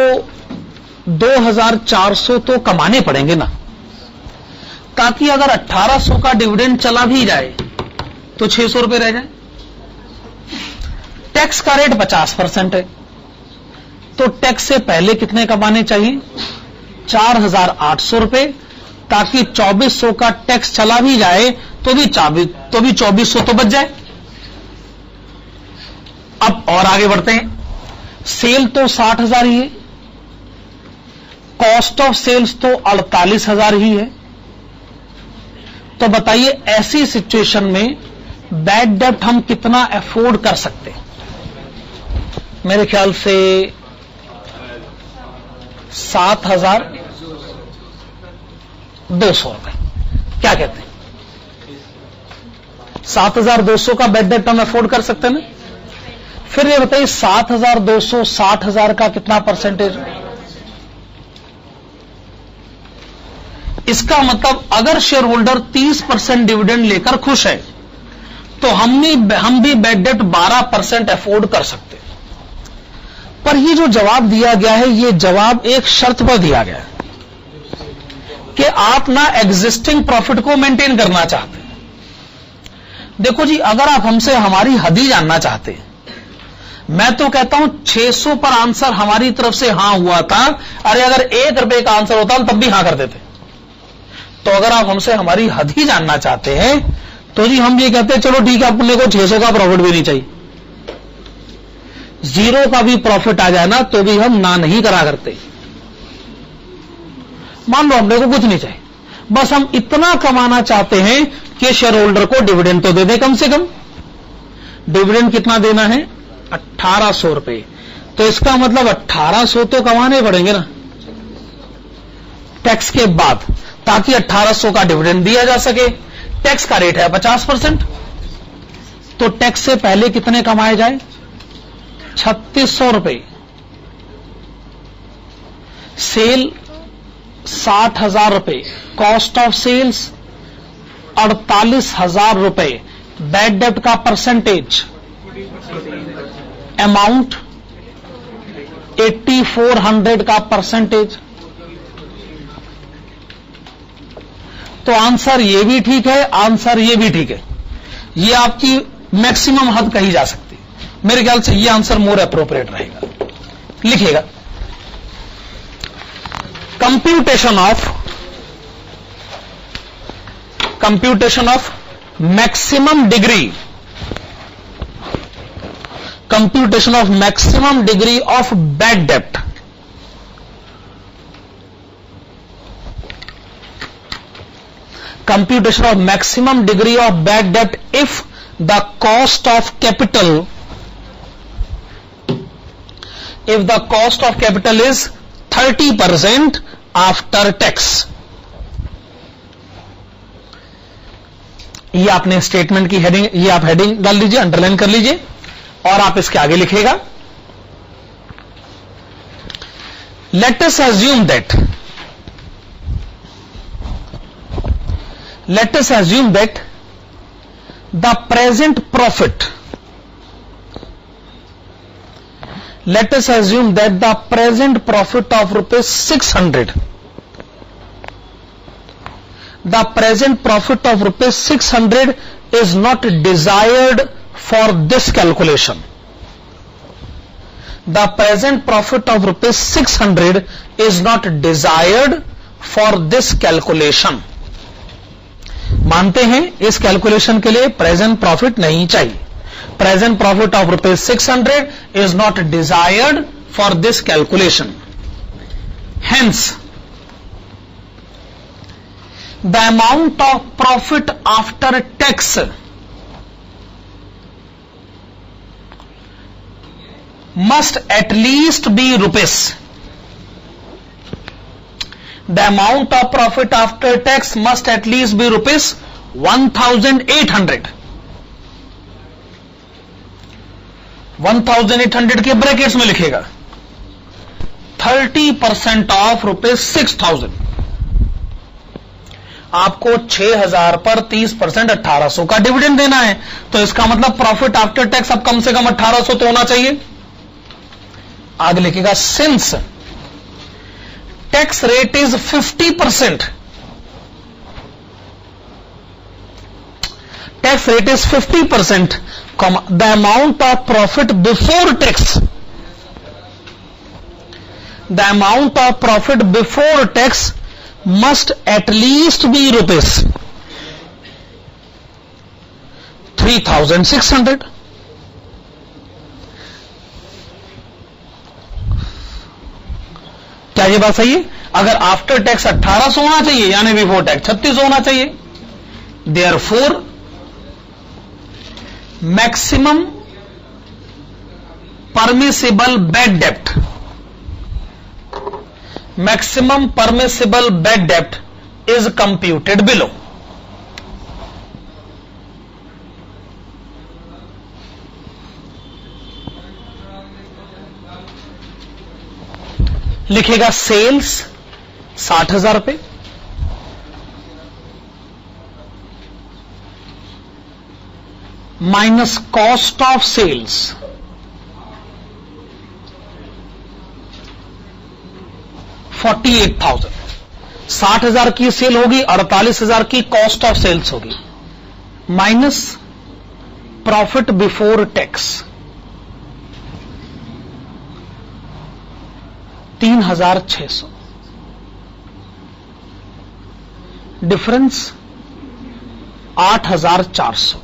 2400 तो कमाने पड़ेंगे ना, ताकि अगर 1800 का डिविडेंड चला भी जाए तो 600 रुपए रह जाए। टैक्स का रेट 50% है, तो टैक्स से पहले कितने कमाने चाहिए? 4800 रुपए, ताकि 2400 का टैक्स चला भी जाए तो भी 2400 तो बच जाए। अब और आगे बढ़ते हैं। सेल तो 60,000 ही है, कॉस्ट ऑफ सेल्स तो 48,000 ही है, तो बताइए ऐसी सिचुएशन में बैड डेट हम कितना अफोर्ड कर सकते हैं? मेरे ख्याल से 7,200 रुपए, क्या कहते हैं? 7,200 का बैड डेट हम अफोर्ड कर सकते हैं ना? फिर ये बताइए 7,200 60,000 का कितना परसेंटेज? इसका मतलब अगर शेयर होल्डर 30% डिविडेंड लेकर खुश है, तो हम भी बैड डेट 12% अफोर्ड कर सकते हैं। पर ये जो जवाब दिया गया है, ये जवाब एक शर्त पर दिया गया है कि आप ना एग्जिस्टिंग प्रॉफिट को मेंटेन करना चाहते हैं। देखो जी, अगर आप हमसे हमारी हद ही जानना चाहते हैं, मैं तो कहता हूं 600 पर आंसर हमारी तरफ से हां हुआ था। अरे अगर 1 रुपए का आंसर होता तब भी हां कर देते। तो अगर आप हमसे हमारी हद ही जानना चाहते हैं, तो जी हम ये कहते हैं चलो ठीक है, अपने को 600 का प्रॉफिट भी नहीं चाहिए, 0 का भी प्रॉफिट आ जाए ना तो भी हम ना नहीं करा करते। मान लो हमने को कुछ नहीं चाहिए, बस हम इतना कमाना चाहते हैं कि शेयर होल्डर को डिविडेंड तो दे दे कम से कम। डिविडेंड कितना देना है? 1800 रुपए। तो इसका मतलब 1800 तो कमाने पड़ेंगे ना टैक्स के बाद, ताकि 1800 का डिविडेंड दिया जा सके। टैक्स का रेट है 50%, तो टैक्स से पहले कितने कमाए जाए? 3600 रुपए। सेल 60,000 रुपए, कॉस्ट ऑफ सेल्स 48,000 रुपए, बैड डेट का परसेंटेज अमाउंट 8400 का परसेंटेज। तो आंसर ये भी ठीक है, आंसर ये भी ठीक है। ये आपकी मैक्सिमम हद कही जा सकती है। मेरे ख्याल से ये आंसर मोर अप्रोप्रिएट रहेगा। लिखिएगा, computation of maximum degree of bad debt. Computation of maximum degree of bad debt if the cost of capital is 30% after tax. ये आपने स्टेटमेंट की हेडिंग, ये आप हेडिंग डाल लीजिए, अंडरलाइन कर लीजिए, और आप इसके आगे लिखेगा, let us assume that Let us assume that the present profit, let us assume that the present profit of rupees 600, the present profit of rupees 600 is not desired for this calculation. The present profit of rupees 600 is not desired for this calculation. मानते हैं इस calculation के लिए present profit नहीं चाहिए. Present profit of rupees 600 is not desired for this calculation. Hence the amount of profit after tax must at least be rupees. The amount of profit after tax must at least be rupees 1,800. 1,800 के brackets में लिखेगा 30% of rupees 6,000. आपको 6,000 पर 30% 1,800 का dividend देना है, तो इसका मतलब प्रॉफिट आफ्टर टैक्स अब कम से कम 1,800 तो होना चाहिए. आगे लिखेगा since tax rate is 50%, tax rate is 50%, the amount of profit before tax, the amount of profit before tax must at least be rupees 3,600. क्या ये बात सही है? अगर आफ्टर टैक्स 1,800 होना चाहिए यानी बिफोर टैक्स 3,600 होना चाहिए. Therefore maximum permissible bad dept, maximum permissible bad dept is computed below. लिखेगा सेल्स 60,000 रुपए माइनस कॉस्ट ऑफ सेल्स 48,000. 60,000 की सेल होगी, 48,000 की कॉस्ट ऑफ सेल्स होगी, minus profit before tax 3,600. Difference 8,400.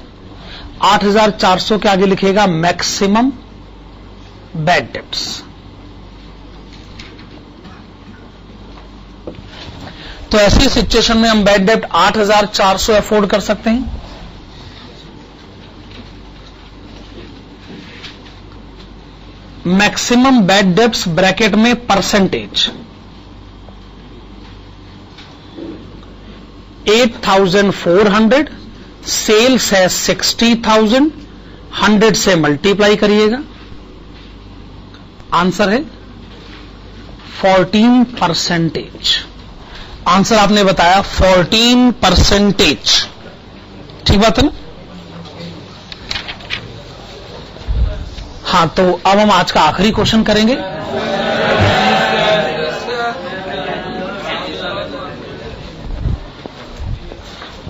8,400 के आगे लिखेगा मैक्सिमम बैड डेप्ट्स. तो ऐसी सिचुएशन में हम बैड डेप्ट 8,400 अफोर्ड कर सकते हैं. मैक्सिमम बैड डेप्ट्स ब्रैकेट में परसेंटेज 8,400, सेल्स है 60,000, 100 से मल्टीप्लाई करिएगा, आंसर है 14%. आंसर आपने बताया 14%. ठीक बात है ना? हाँ, तो अब हम आज का आखिरी क्वेश्चन करेंगे.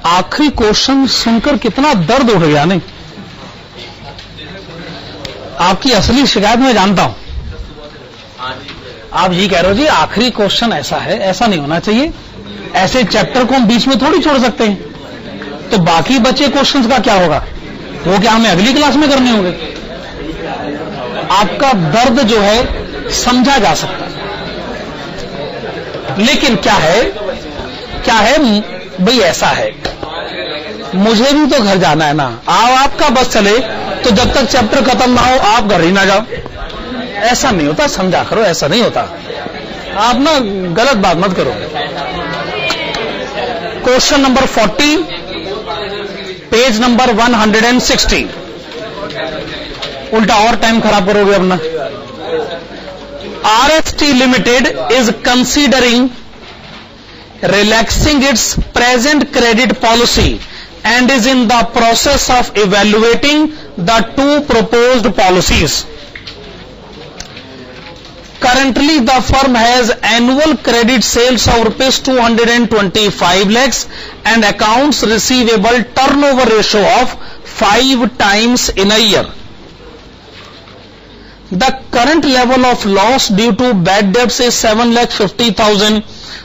आखिरी क्वेश्चन सुनकर कितना दर्द उठ गया नहीं? आपकी असली शिकायत मैं जानता हूं. आप ये कह रहे हो जी आखिरी क्वेश्चन ऐसा है, ऐसा नहीं होना चाहिए. ऐसे चैप्टर को हम बीच में थोड़ी छोड़ सकते हैं. तो बाकी बचे क्वेश्चंस का क्या होगा? वो क्या हमें अगली क्लास में करने होंगे? आपका दर्द जो है समझा जा सकता है, लेकिन क्या है भाई, ऐसा है मुझे भी तो घर जाना है ना. आपका बस चले तो जब तक चैप्टर खत्म ना हो आप घर ही ना जाओ. ऐसा नहीं होता, समझा करो, ऐसा नहीं होता. आप ना गलत बात मत करो. Question number 40, page number 160. उल्टा और टाइम खराब करोगे अपना. RST limited is considering relaxing its present credit policy and is in the process of evaluating the two proposed policies. Currently, the firm has annual credit sales of rupees 225 lakhs and accounts receivable turnover ratio of 5 times in a year. The current level of loss due to bad debts is 7,50,000.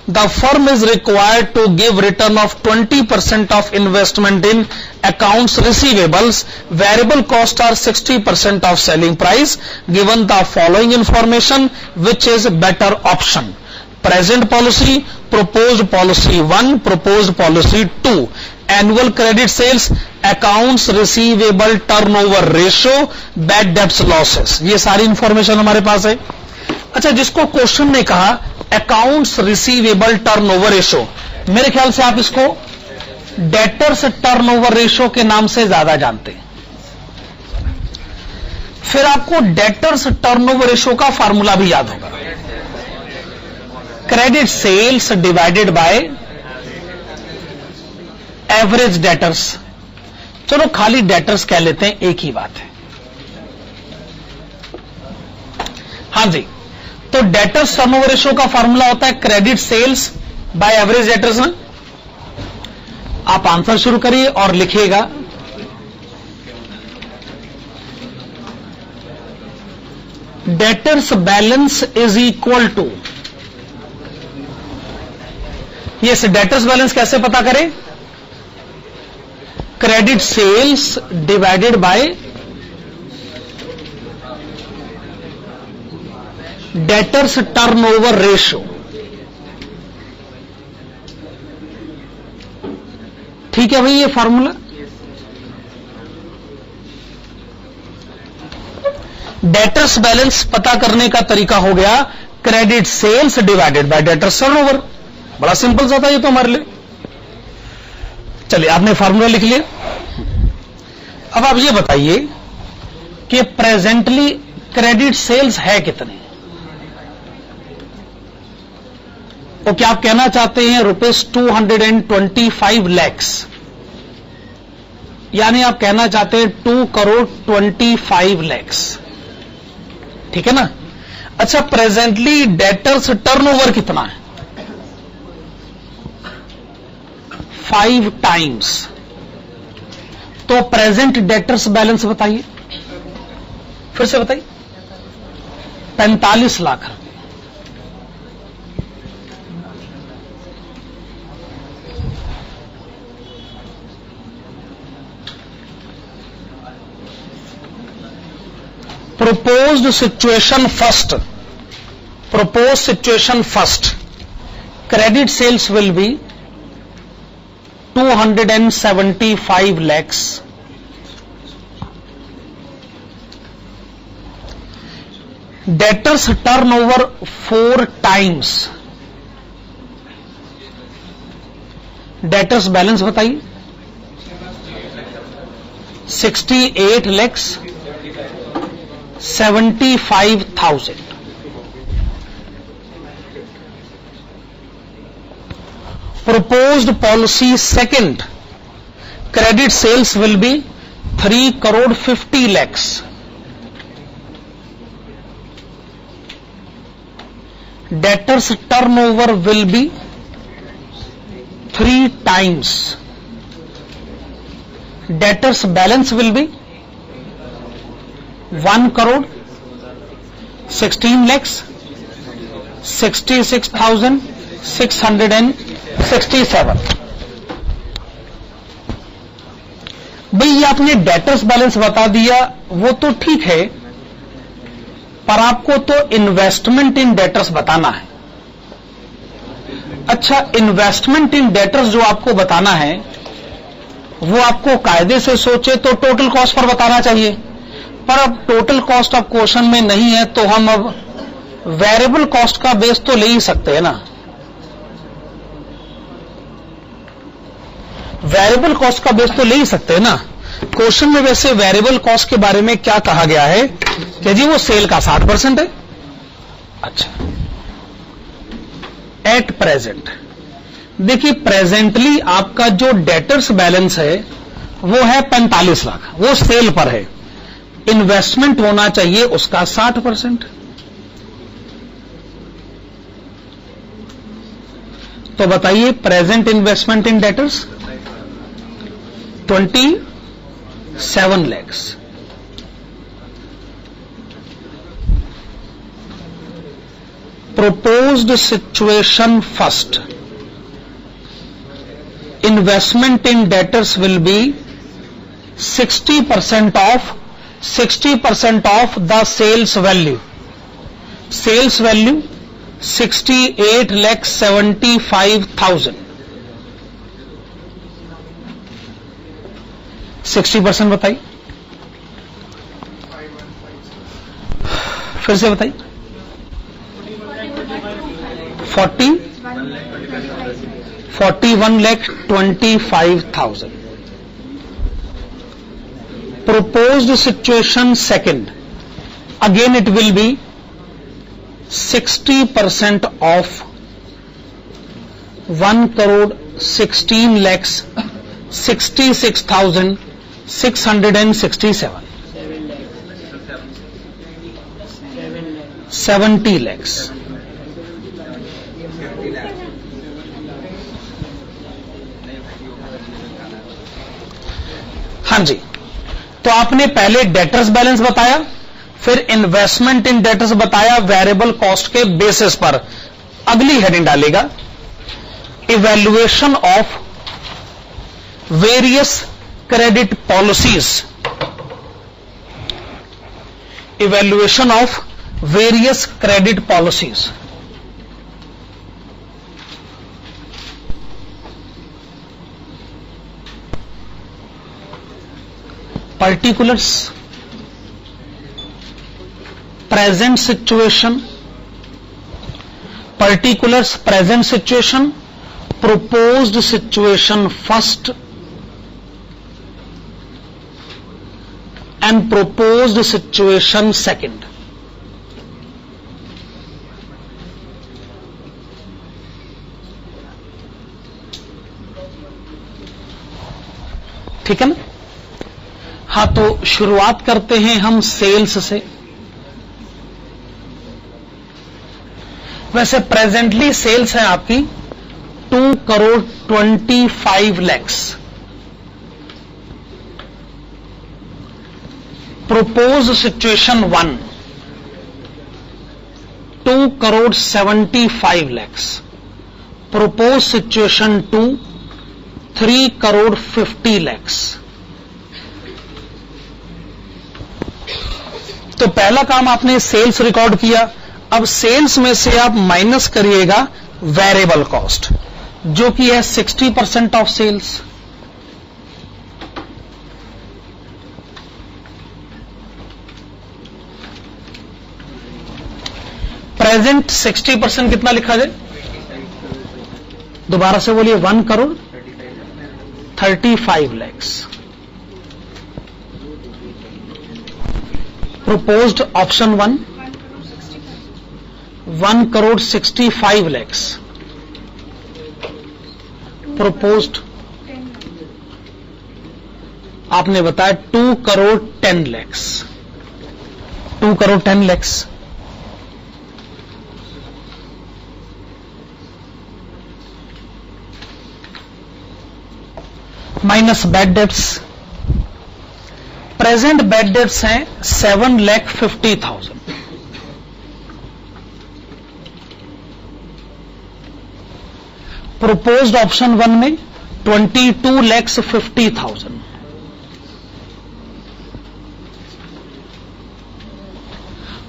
The firm is required to give return of 20% of investment in accounts receivables. Variable costs are 60% of selling price. Given the following information, which is better option? Present policy, proposed policy 1, proposed policy 2. Annual credit sales, accounts receivable turnover ratio, bad debts losses. ये सारी information हमारे पास है. अच्छा, जिसको question ने कहा accounts receivable turnover ratio, मेरे ख्याल से आप इसको डेटर्स टर्नओवर रेशो के नाम से ज्यादा जानते हैं. फिर आपको डेटर्स टर्नओवर रेशो का फार्मूला भी याद होगा. Credit sales divided by average debtors. चलो खाली डेटर्स कह लेते हैं, एक ही बात है. हां जी, तो डेटर्स टर्नओवर रेशियो का फार्मूला होता है credit sales by average debtors ना. आप आंसर शुरू करिए और लिखिएगा debtors balance is equal to. Yes, debtors balance कैसे पता करें? Credit sales divided by debtors turnover ratio. ठीक है भाई, ये फॉर्मूला. डेटर्स बैलेंस पता करने का तरीका हो गया credit sales divided by debtors turnover. बड़ा सिंपल सा था ये तो हमारे लिए. चलिए, आपने फॉर्मूला लिख लिया. अब आप ये बताइए कि प्रेजेंटली क्रेडिट सेल्स है कितने. तो क्या आप कहना चाहते हैं रुपीज 225 लैक्स, यानी आप कहना चाहते हैं 2,25 लैक्स. ठीक है ना. अच्छा, प्रेजेंटली डेटर्स टर्नओवर कितना है? 5 टाइम्स. तो प्रेजेंट डेटर्स बैलेंस बताइए, फिर से बताइए. 45 लाख रुपए. proposed situation first. Proposed situation first. Credit sales will be 275 lakhs. Debtors turnover 4 times. Debtors balance बताइए. 68 lakhs 75,000. Proposed policy second, credit sales will be 3 crore 50 lakhs. Debtors turnover will be 3 times. Debtors balance will be 1 crore 16 lakhs 66,667. भाई ये आपने debtors balance बता दिया, वो तो ठीक है, पर आपको तो इन्वेस्टमेंट इन डेटर्स बताना है. अच्छा, इन्वेस्टमेंट इन डेटर्स जो आपको बताना है वो आपको कायदे से सोचे तो टोटल कॉस्ट पर बताना चाहिए, पर अब टोटल कॉस्ट ऑफ क्वेश्चन में नहीं है, तो हम अब वेरिएबल कॉस्ट का बेस तो ले ही सकते हैं ना. वेरिएबल कॉस्ट का बेस तो ले ही सकते हैं ना. क्वेश्चन में वैसे वेरिएबल कॉस्ट के बारे में क्या कहा गया है कि जी वो सेल का 60% है. अच्छा, एट प्रेजेंट देखिए प्रेजेंटली आपका जो डेटर्स बैलेंस है वो है 45 लाख, वो सेल पर है। इन्वेस्टमेंट होना चाहिए उसका 60%। तो बताइए present investment in debtors 27 lakhs। Proposed situation first. Investment in debtors will be 60% of the sales value. Sales value 68,75,000। 60% बताइए, फिर से बताइए। 41,25,000। Proposed situation second, again it will be 60% of 1,16,66,667, 70 lakhs। हाँ जी, तो आपने पहले डेटर्स बैलेंस बताया, फिर इन्वेस्टमेंट इन डेटर्स बताया वेरिएबल कॉस्ट के बेसिस पर। अगली हेडिंग डालेगा evaluation of various credit policies. Evaluation of various credit policies. Particulars, present situation, particulars, present situation, proposed situation first and proposed situation second। ठीक है ना? हाँ, तो शुरुआत करते हैं हम सेल्स से। वैसे प्रेजेंटली सेल्स है आपकी 2,25 lakhs। Propose situation 1 2,75 lakhs। Propose situation 2 3,50 lakhs। तो पहला काम आपने सेल्स रिकॉर्ड किया। अब सेल्स में से आप माइनस करिएगा वेरिएबल कॉस्ट, जो कि है 60% ऑफ सेल्स। प्रेजेंट 60% कितना लिखा जाए? दोबारा से बोलिए। 1,35 lakhs। Proposed option 1 1,65 lakhs। Proposed आपने बताया 2,10 lakhs। 2,10 lakhs। Minus bad debts. Present bad debts हैं 7,50,000। प्रोपोज्ड ऑप्शन 1 में 22,50,000।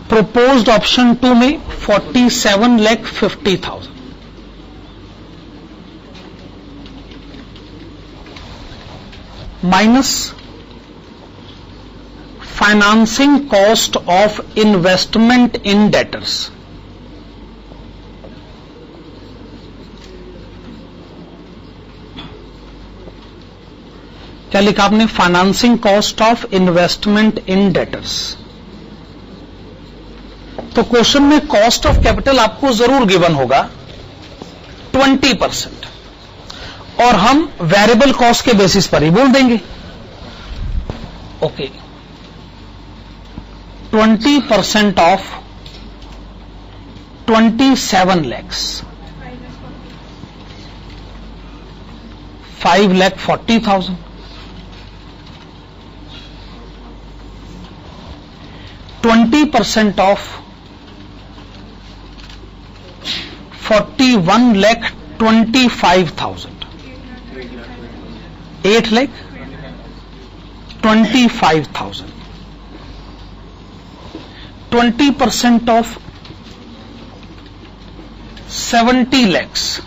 प्रोपोज्ड ऑप्शन 2 में 47,50,000। Minus financing cost of investment in debtors. क्या लिखा आपने? Financing cost of investment in debtors. तो क्वेश्चन में कॉस्ट ऑफ कैपिटल आपको जरूर गिवन होगा 20%। और हम वेरिएबल कॉस्ट के बेसिस पर ही बोल देंगे। Okay, 20% of 27 lakhs, 5,40,000, 20% of 41,25,000, 8,25,000, 20% of 70 lakhs,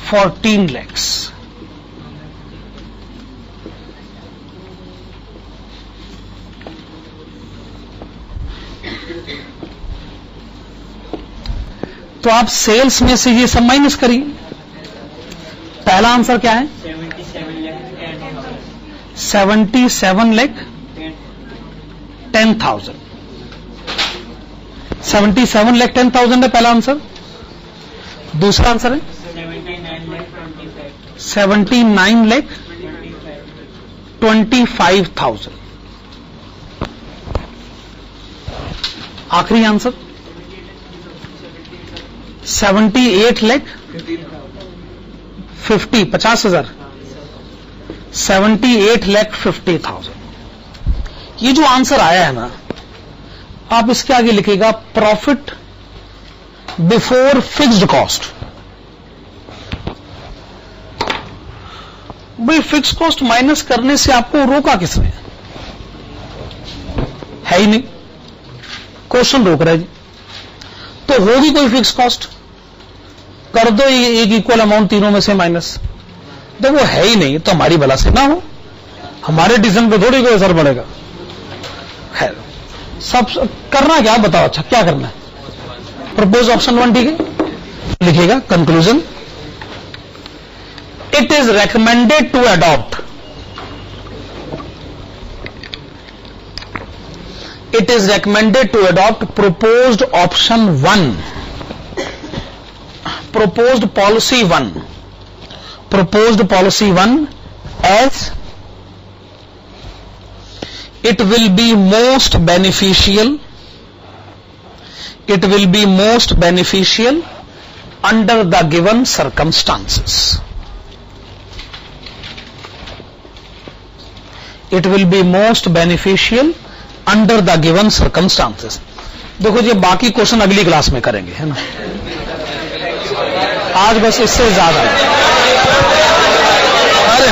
14 lakhs, तो आप सेल्स में से ये सब माइनस करिए। पहला आंसर क्या है? 77 लाख 10,000, 77 लाख 10,000 है पहला आंसर। दूसरा आंसर है 79 लाख 25,000। आखिरी आंसर 78 लाख 50,000, 78 लाख 50,000। ये जो आंसर आया है ना, आप इसके आगे लिखिएगा प्रॉफिट बिफोर फिक्स्ड कॉस्ट। भाई फिक्स्ड कॉस्ट माइनस करने से आपको रोका किसने? है ही नहीं, क्वेश्चन रोक रहा है जी। तो होगी कोई फिक्स कॉस्ट, कर दो एक इक्वल अमाउंट तीनों में से माइनस। तो वो है ही नहीं, तो हमारी भला से ना हो, हमारे डिसीजन पे थोड़ी कोई असर पड़ेगा। खैर, सब करना क्या बताओ? अच्छा क्या करना है? प्रपोज ऑप्शन 1, ठीक है, लिखिएगा conclusion. It is recommended to adopt, it is recommended to adopt proposed option 1, proposed policy 1 as it will be most beneficial under the given circumstances. It will be most beneficial under the given circumstances. देखो जी, बाकी question अगली class में करेंगे, है ना। आज बस इससे ज्यादा। अरे